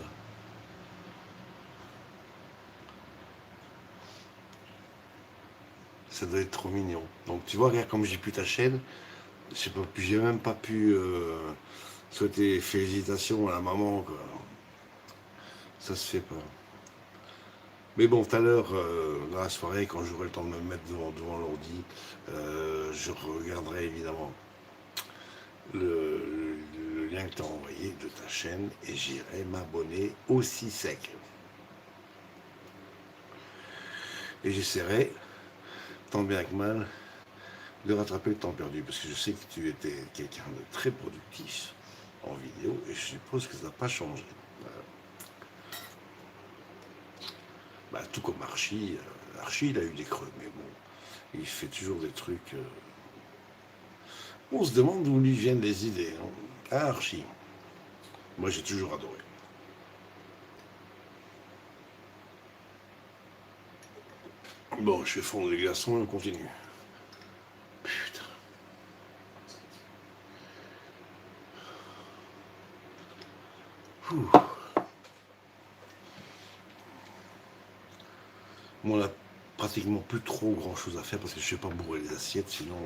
Ça doit être trop mignon. Donc tu vois, regarde comme j'ai pu ta chaîne, j'ai même pas pu souhaiter félicitations à la maman, quoi. Ça se fait pas. Mais bon, tout à l'heure, dans la soirée, quand j'aurai le temps de me mettre devant l'ordi, je regarderai évidemment le lien que tu as envoyé de ta chaîne et j'irai m'abonner aussi sec. Et j'essaierai, tant bien que mal, de rattraper le temps perdu, parce que je sais que tu étais quelqu'un de très productif en vidéo, et je suppose que ça n'a pas changé. Voilà. Bah, tout comme Archie, Archie il a eu des creux, mais bon, il fait toujours des trucs... On se demande d'où lui viennent les idées. Hein. Ah, Archie. Moi, j'ai toujours adoré. Bon, je fais fondre les glaçons et on continue. Putain. Ouh. Bon, on a pratiquement plus trop grand chose à faire parce que je ne sais pas bourrer les assiettes, sinon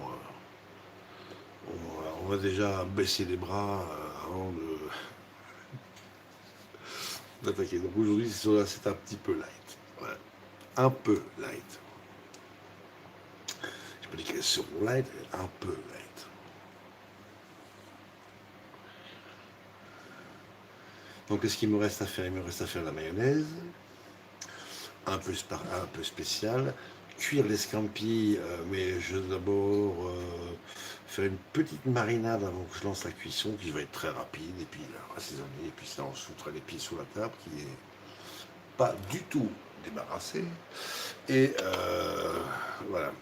on va déjà baisser les bras avant d'attaquer. Donc aujourd'hui, c'est un petit peu light. Voilà. Un peu light. Je peux dire qu'elles seront light, un peu light. Donc qu'est-ce qu'il me reste à faire? Il me reste à faire la mayonnaise, un peu spécial, cuire les scampi, mais je vais d'abord faire une petite marinade avant que je lance la cuisson, qui va être très rapide, et puis assaisonner, et puis ça on se foutra les pieds sous la table, qui est pas du tout débarrassé. Et voilà.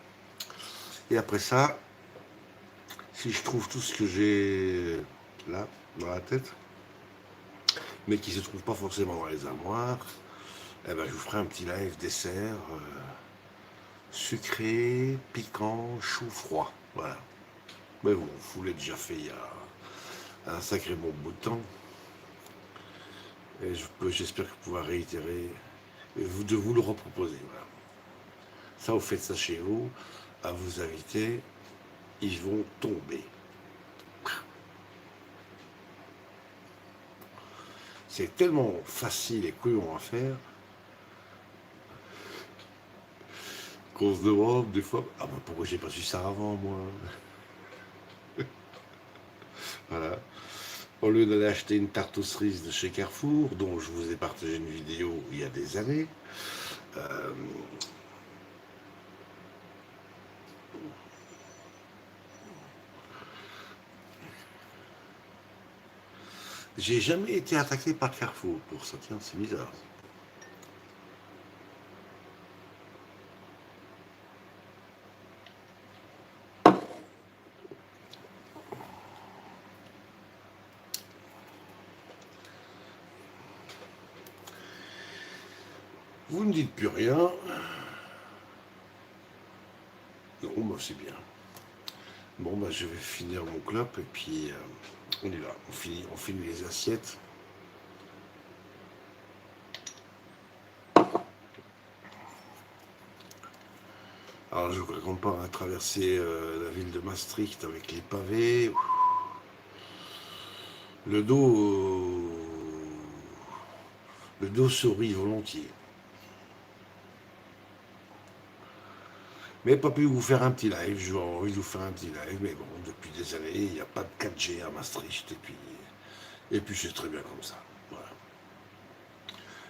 Et après ça, si je trouve tout ce que j'ai là, dans la tête, mais qui ne se trouve pas forcément dans les armoires, eh ben, je vous ferai un petit live dessert sucré, piquant, chou froid. Voilà. Mais bon, vous l'avez déjà fait il y a un sacré bon bout de temps. Et j'espère pouvoir réitérer et de vous le reproposer. Voilà. Ça, vous faites ça chez vous, à vos invités, ils vont tomber. C'est tellement facile et couillon à faire qu'on se demande des fois, ah ben pourquoi j'ai pas su ça avant moi? Voilà. Au lieu d'aller acheter une tarte aux cerises de chez Carrefour, dont je vous ai partagé une vidéo il y a des années, j'ai jamais été attaqué par Carrefour pour ça, tiens, c'est bizarre. Vous ne dites plus rien. Non, bah c'est bien. Bon, bah je vais finir mon clope et puis on y va. On finit les assiettes. Alors je ne raconte pas, on a traversé la ville de Maastricht avec les pavés. Le dos sourit volontiers. Mais pas pu vous faire un petit live, j'ai envie de vous faire un petit live, mais bon, depuis des années, il n'y a pas de 4G à Maastricht, et puis c'est très bien comme ça. Voilà.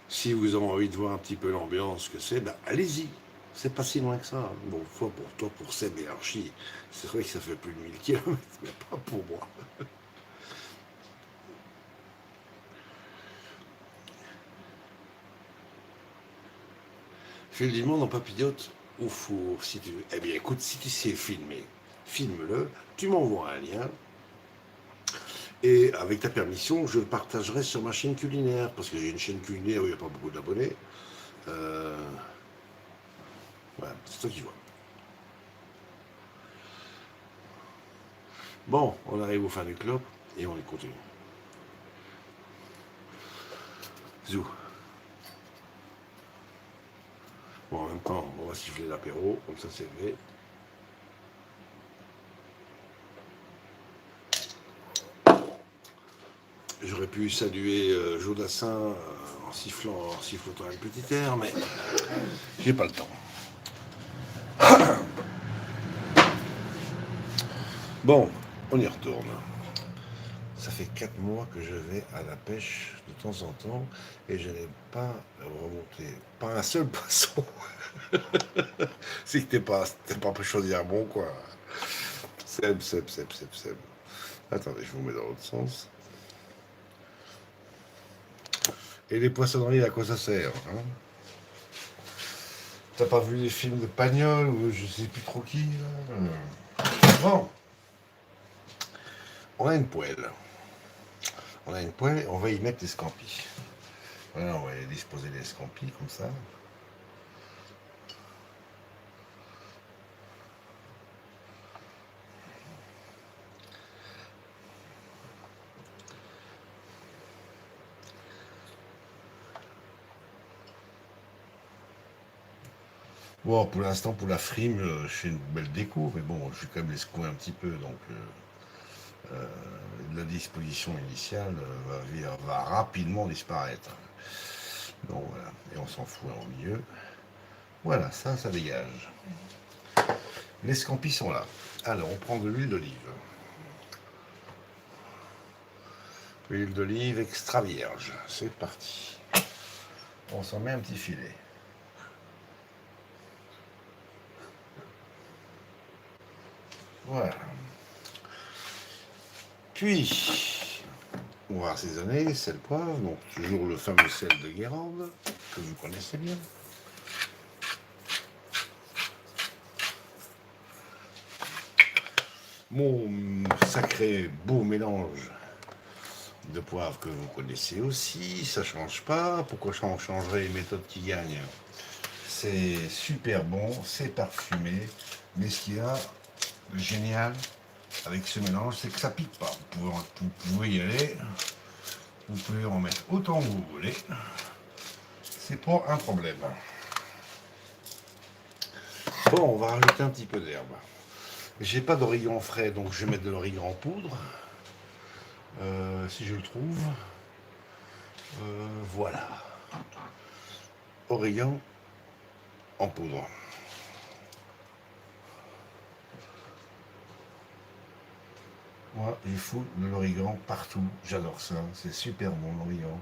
Si vous avez envie de voir un petit peu l'ambiance que c'est, ben allez-y, c'est pas si loin que ça. Bon, pour toi, pour Seb et Archie, c'est vrai que ça fait plus de 1000 km, mais pas pour moi. Fais le monde en papillote au four, si tu veux. Eh bien, écoute, si tu sais filmer, filme-le, tu m'envoies un lien, et avec ta permission, je le partagerai sur ma chaîne culinaire, parce que j'ai une chaîne culinaire où il n'y a pas beaucoup d'abonnés. Voilà, c'est toi qui vois. Bon, on arrive au fin du club, et on y continue. Zou. Bon, en même temps, on va siffler l'apéro, comme ça c'est fait. J'aurais pu saluer Jodassin en sifflotant un petit air, mais j'ai pas le temps. Bon, on y retourne. Ça fait 4 mois que je vais à la pêche de temps en temps et je n'ai pas remonté pas un seul poisson. C'est que t'es pas choisi un bon, quoi. Seb. Attendez, je vous mets dans l'autre sens. Et les poissonneries, à quoi ça sert, hein? T'as pas vu les films de Pagnol ou je sais plus trop qui, là? Bon. On a une poêle. Et on va y mettre les scampis. Voilà, on va y disposer les scampis comme ça. Bon, pour l'instant, pour la frime, je fais une belle déco, mais bon, je vais quand même les secouer un petit peu, donc la disposition initiale va rapidement disparaître. Donc voilà, et on s'en fout en milieu. Voilà, ça dégage. Les scampis sont là. Alors, on prend de l'huile d'olive. L'huile d'olive extra vierge, c'est parti. On s'en met un petit filet. Voilà. Puis, on va assaisonner, sel, poivre, donc toujours le fameux sel de Guérande, que vous connaissez bien. Mon sacré beau mélange de poivre que vous connaissez aussi, ça change pas. Pourquoi on changerait les méthodes qui gagnent? C'est super bon, c'est parfumé, mais ce qu'il y a de génial avec ce mélange, c'est que ça pique pas. Vous pouvez y aller, vous pouvez en mettre autant que vous voulez, c'est pas un problème. Bon, on va rajouter un petit peu d'herbe. J'ai pas d'origan frais, donc je vais mettre de l'origan en poudre, si je le trouve. Voilà. Origan en poudre. Moi, il faut de l'origan partout. J'adore ça. C'est super bon, l'origan.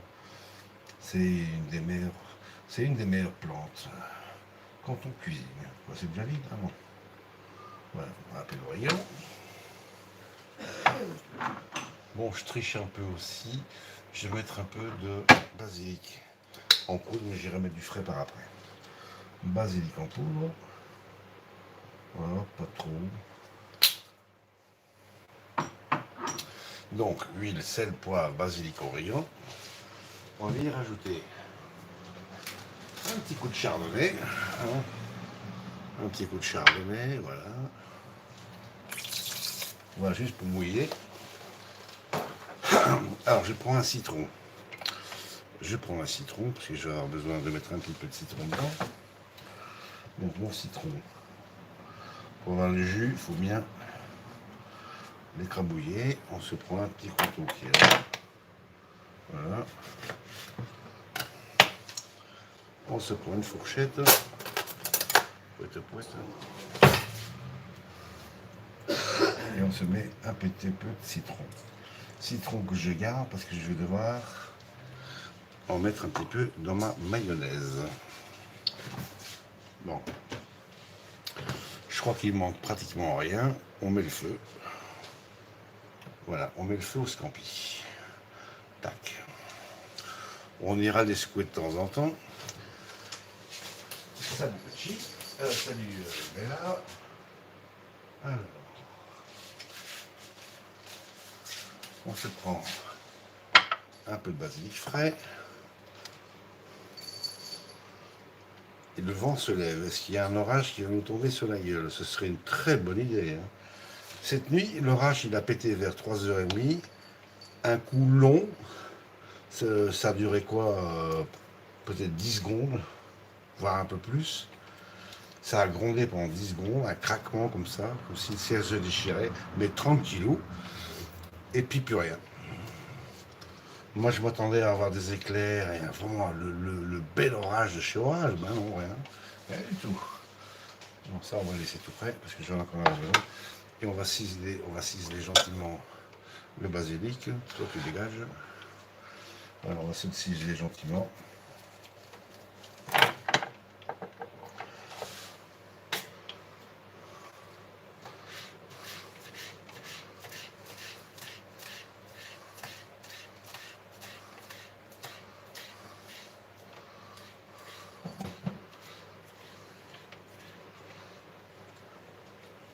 C'est une des meilleures plantes quand on cuisine. C'est bien vite, vraiment. Voilà, on va appeler l'origan. Bon, je triche un peu aussi. Je vais mettre un peu de basilic en poudre, mais j'irai mettre du frais par après. Basilic en poudre. Voilà, pas trop. Donc, huile, sel, poivre, basilic, origan. On va y rajouter un petit coup de chardonnay. Hein. Un petit coup de chardonnay, voilà. Voilà, juste pour mouiller. Alors, je prends un citron. Parce que je vais avoir besoin de mettre un petit peu de citron dedans. Donc, mon citron. Pour avoir le jus, il faut bien l'écrabouiller. On se prend un petit couteau qui est là. Voilà. On se prend une fourchette. Poète. Et on se met un petit peu de citron. Citron que je garde parce que je vais devoir en mettre un petit peu dans ma mayonnaise. Bon. Je crois qu'il manque pratiquement rien. On met le feu. Voilà, on met le feu au scampi. Tac. On ira les secouer de temps en temps. Salut Petit. Salut Bella. Alors. On se prend un peu de basilic frais. Et le vent se lève. Est-ce qu'il y a un orage qui va nous tomber sur la gueule? Ce serait une très bonne idée. Hein. Cette nuit, l'orage, il a pété vers 3h30. Un coup long. Ça a duré quoi? Peut-être 10 secondes, voire un peu plus. Ça a grondé pendant 10 secondes, un craquement comme ça, comme si le ciel se déchirait, mais tranquillou. Et puis plus rien. Moi, je m'attendais à avoir des éclairs et vraiment le bel orage de chez Orage. Ben non, rien. Rien du tout. Donc ça, on va laisser tout prêt parce que j'en ai encore besoin. Et on va ciseler gentiment le basilic. Toi, tu dégages. Alors, on va se ciseler gentiment.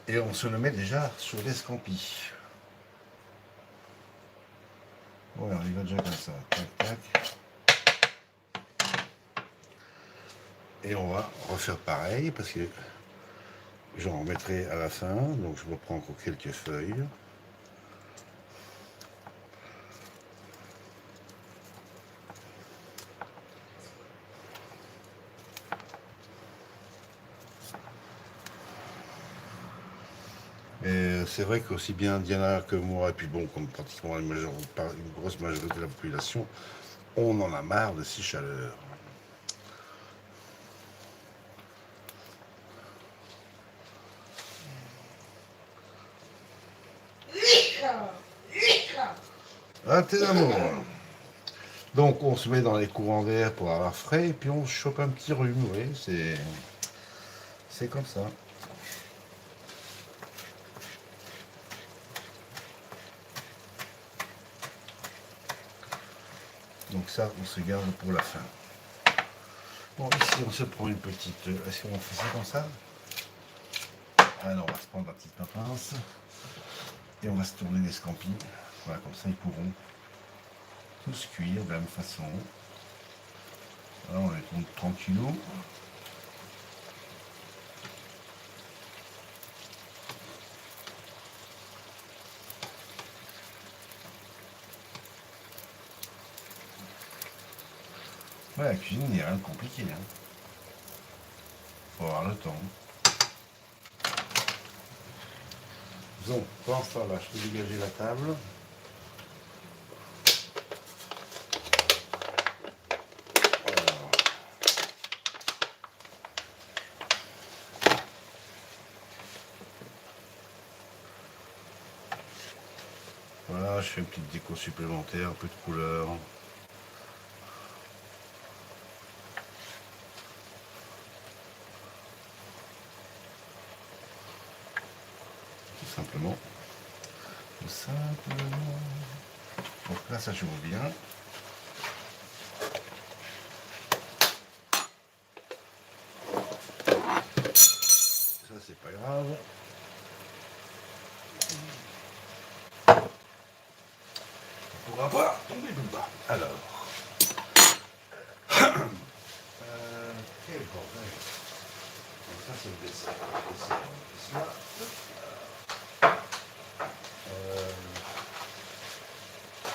Et on se le met déjà sur l'escampi. Voilà, il va déjà comme ça. Tac, tac. Et on va refaire pareil parce que j'en remettrai à la fin. Donc je reprends encore quelques feuilles. Et c'est vrai qu'aussi bien Diana que moi, et puis bon, comme pratiquement une grosse majorité de la population, on en a marre de ces chaleurs. Ah, tes amours. Donc on se met dans les courants d'air pour avoir frais, et puis on chope un petit rhume, oui, c'est comme ça. Donc ça, on se garde pour la fin. Bon, ici, on se prend une petite... Est-ce qu'on fait ça comme ça? Alors, on va se prendre la petite pince. Et on va se tourner les scampis. Voilà, comme ça, ils pourront tous cuire de la même façon. Alors, on les tourne tranquillou. Ouais, la cuisine, il n'y a rien de compliqué. Hein. Faut avoir le temps. Donc, pendant ce temps-là, je peux dégager la table. Voilà, je fais une petite déco supplémentaire, un peu de couleur. Tout simplement. Tout simplement. Donc là, ça chauffe bien. Ça, c'est pas grave. On pourra pas tomber plus bas. Alors. Quel bordel. Donc ça, c'est le dessert.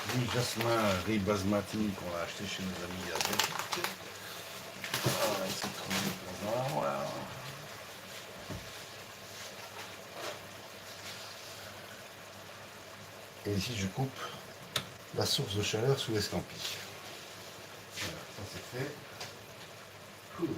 Riz jasmin, riz basmati qu'on a acheté chez nos amis asiatiques. Voilà, c'est trop bien. Voilà. Et ici, je coupe la source de chaleur sous l'escampi. Voilà, ça c'est fait. Cool.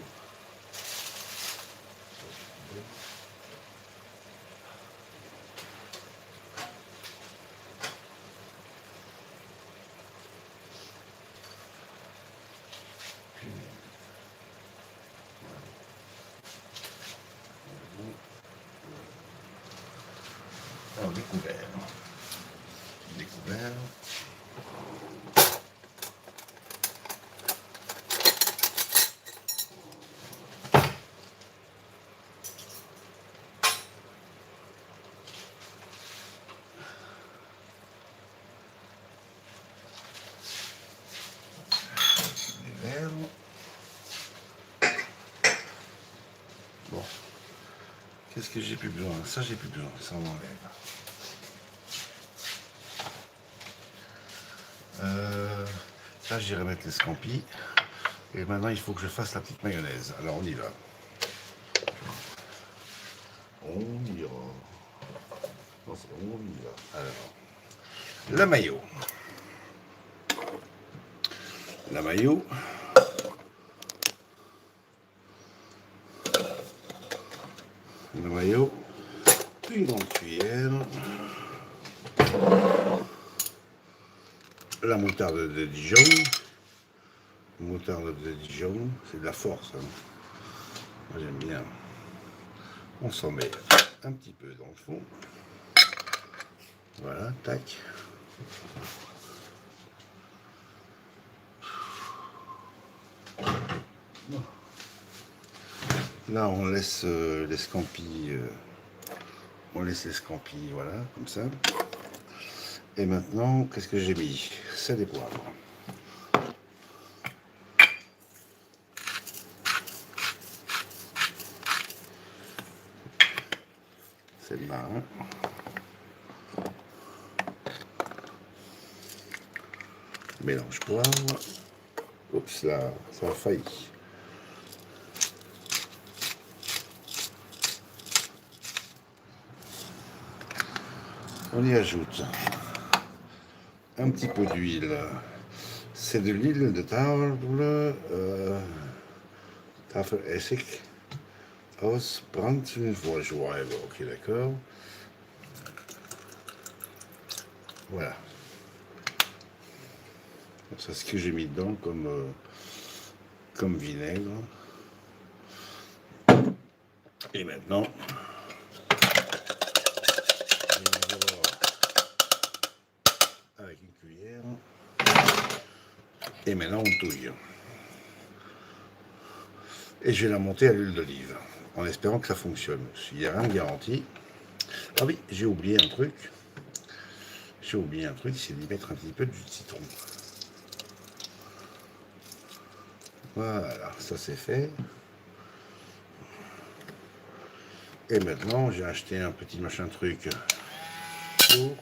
Alors, découvert. Découvert. cuillère. Bon. Qu'est-ce que j'ai plus besoin? Ça, j'ai plus besoin. Ça, on enlève. Là, j'irai mettre les scampis. Et maintenant, il faut que je fasse la petite mayonnaise. Alors, on y va. On y va. On y va. Alors, la mayo. La mayo. Le mayo. Une grande cuillère. La moutarde de Dijon. Moutarde de Dijon, c'est de la force. Hein. Moi, j'aime bien. On s'en met un petit peu dans le fond. Voilà, tac. Là, on laisse les scampis. On laisse les scampis, voilà, comme ça. Et maintenant, qu'est-ce que j'ai mis? C'est des poivres. C'est le marin. Mélange poivre. Oups là, ça a failli. On y ajoute un petit peu d'huile. C'est de l'huile de table, Tafelessig aus Brandweberschweibe. Ok, d'accord. Voilà. C'est ce que j'ai mis dedans comme vinaigre. Et maintenant, avec une cuillère. Et maintenant, on touille. Et je vais la monter à l'huile d'olive, en espérant que ça fonctionne. Il n'y a rien de garanti. Ah oui, j'ai oublié un truc. C'est d'y mettre un petit peu du citron. Voilà, ça c'est fait. Et maintenant, j'ai acheté un petit machin truc pour...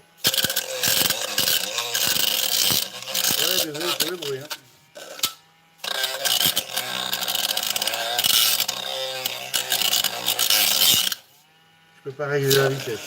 Ouais, désolé pour le bruit. Hein. Je peux pas régler la vitesse.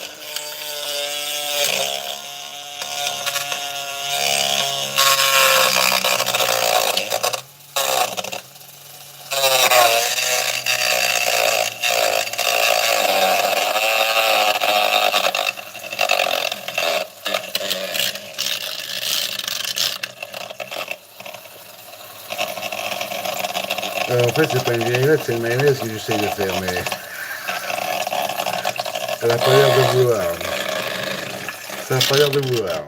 En fait, c'est pas une vinaigrette, c'est une mayonnaise que j'essaye de faire, mais elle n'a pas l'air de vouloir. Ça n'a pas l'air de vouloir.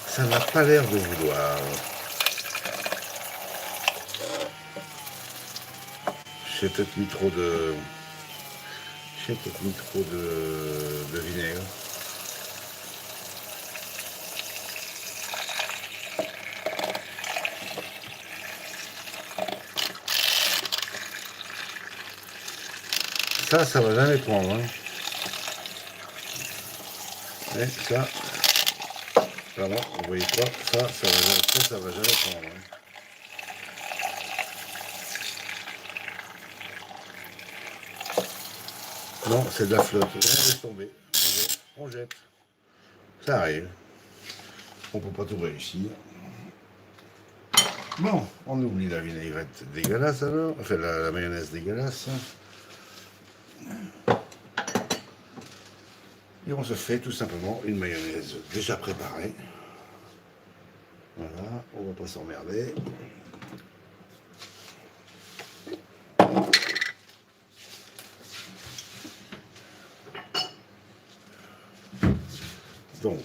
Ça n'a pas l'air de vouloir. J'ai peut-être mis trop de... de vinaigre. Ça va jamais prendre. Hein. Et ça, voilà, vous voyez pas, ça va jamais prendre. Hein. Non, c'est de la flotte. On laisse tomber. On jette. Ça arrive. On peut pas tout réussir. Bon, on oublie la vinaigrette dégueulasse alors. Enfin, la mayonnaise dégueulasse. Et on se fait tout simplement une mayonnaise déjà préparée. Voilà, on va pas s'emmerder. Donc,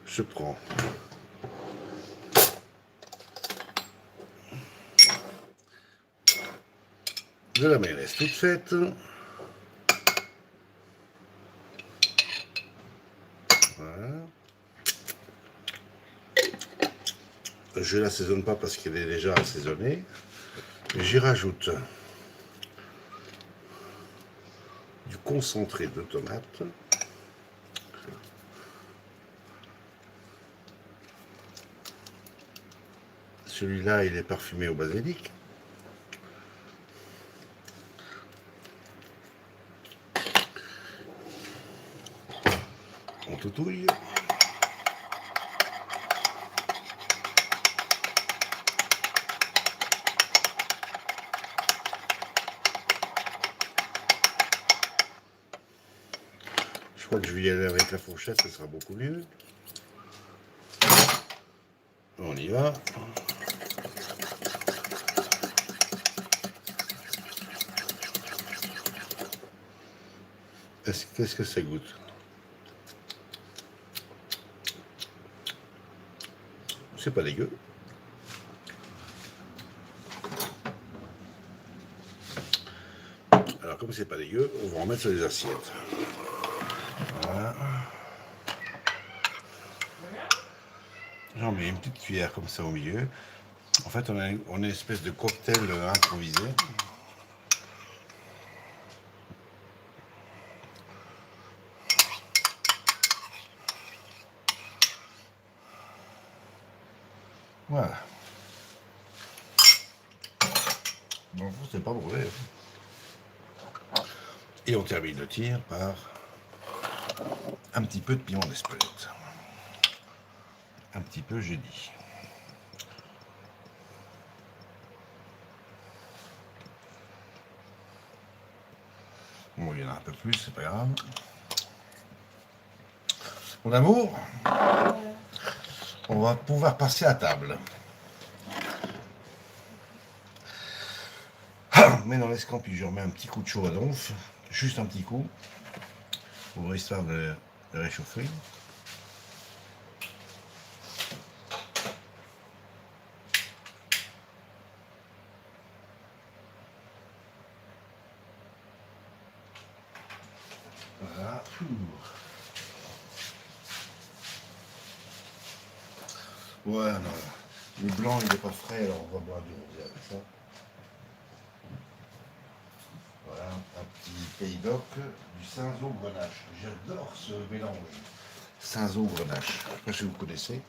je prends de la mayonnaise toute faite. Voilà. Je ne l'assaisonne pas parce qu'elle est déjà assaisonnée. J'y rajoute du concentré de tomate. Celui-là, il est parfumé au basilic. On toutouille. Je crois que je vais y aller avec la fourchette, ce sera beaucoup mieux. On y va. Qu'est-ce que ça goûte? C'est pas dégueu. Alors comme c'est pas dégueu, on va en mettre sur les assiettes. Voilà. J'en mets une petite cuillère comme ça au milieu. En fait, on a une espèce de cocktail improvisé. Voilà. Bon, c'est pas mauvais. Et on termine le tir par un petit peu de piment d'Espelette. Un petit peu, j'ai dit. Bon, il y en a un peu plus, c'est pas grave. Mon amour, on va pouvoir passer à table. Mais dans l'escampille, je remets un petit coup de chaud à donf, juste un petit coup, pour histoire de réchauffer. Voilà. Ouais, non. Le blanc, il n'est pas frais, alors on va boire du rosé avec ça. Voilà, un petit pays d'oc, du Cinsault-Grenache. J'adore ce mélange. Cinsault-Grenache. Je ne sais pas si vous connaissez.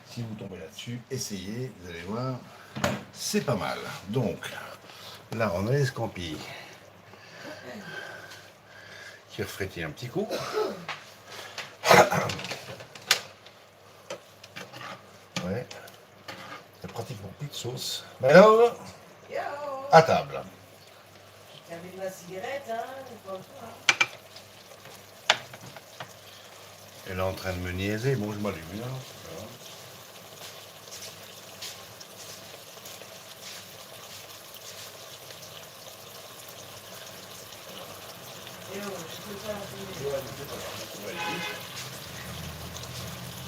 Si vous tombez là-dessus, essayez, vous allez voir, c'est pas mal. Donc, là, on a l'escampille qui refrétille un petit coup. Ouais. Il n'y a pratiquement plus de sauce. Mais alors, à table. Avec la cigarette, hein, Elle est en train de me niaiser. Bon, je m'allume là. Voilà.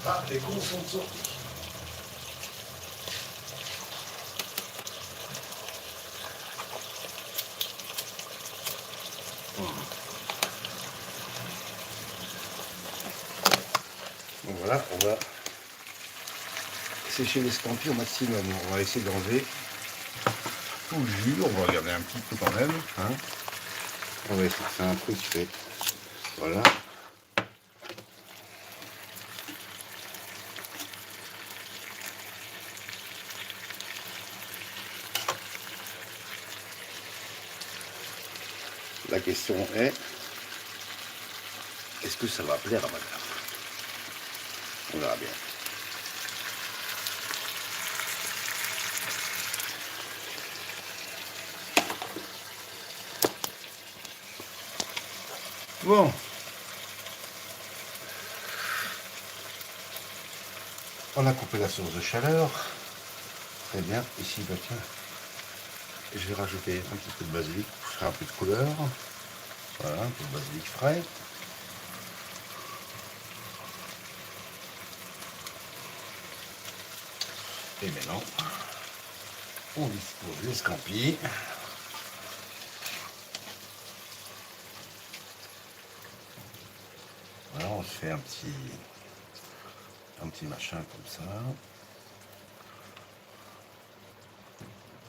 Ah, les cons sont sortis. Donc voilà, on va sécher l'escampille au maximum. On va essayer d'enlever tout le jus. On va regarder un petit peu quand même. Hein. On va essayer de faire un truc fait. Voilà. La question est, est-ce que ça va plaire à madame? On verra bien. Bon. On a coupé la source de chaleur. Très bien. Ici, bah, tiens, je vais rajouter un petit peu de basilic pour faire un peu de couleur. Voilà, un peu de basilic frais. Et maintenant, On dispose les scampis. Voilà, on se fait un petit machin comme ça.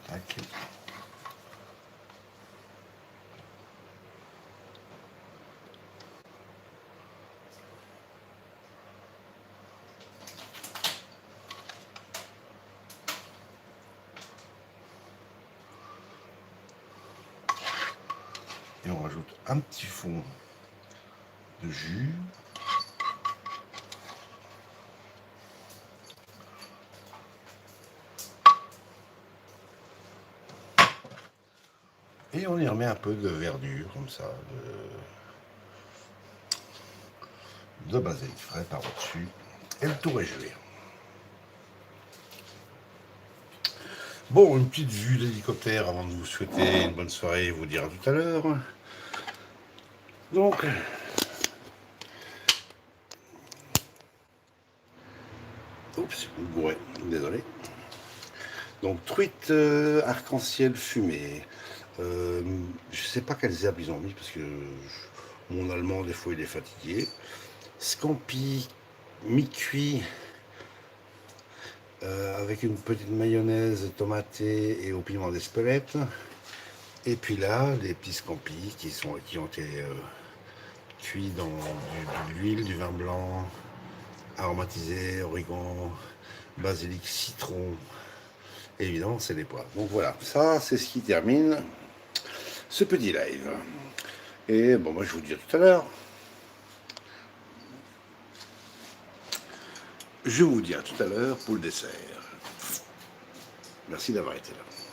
Tac. Et on rajoute un petit fond de jus. Et on y remet un peu de verdure, comme ça, de basilic frais par au-dessus. Et le tour est joué. Bon, une petite vue d'hélicoptère avant de vous souhaiter une bonne soirée et vous dire à tout à l'heure. Donc, oups, ouais, désolé. Donc, truite arc-en-ciel fumée. Je sais pas quelles herbes ils ont mis parce que mon allemand, des fois, il est fatigué. Scampi mi-cuit avec une petite mayonnaise tomatée et au piment d'Espelette. Et puis là, les petits scampis qui ont été cuits dans de l'huile, du vin blanc, aromatisé, origan, basilic, citron. Et évidemment, c'est les pois. Donc voilà, ça, c'est ce qui termine ce petit live. Et bon, moi, je vous dis à tout à l'heure. Je vous dis à tout à l'heure pour le dessert. Merci d'avoir été là.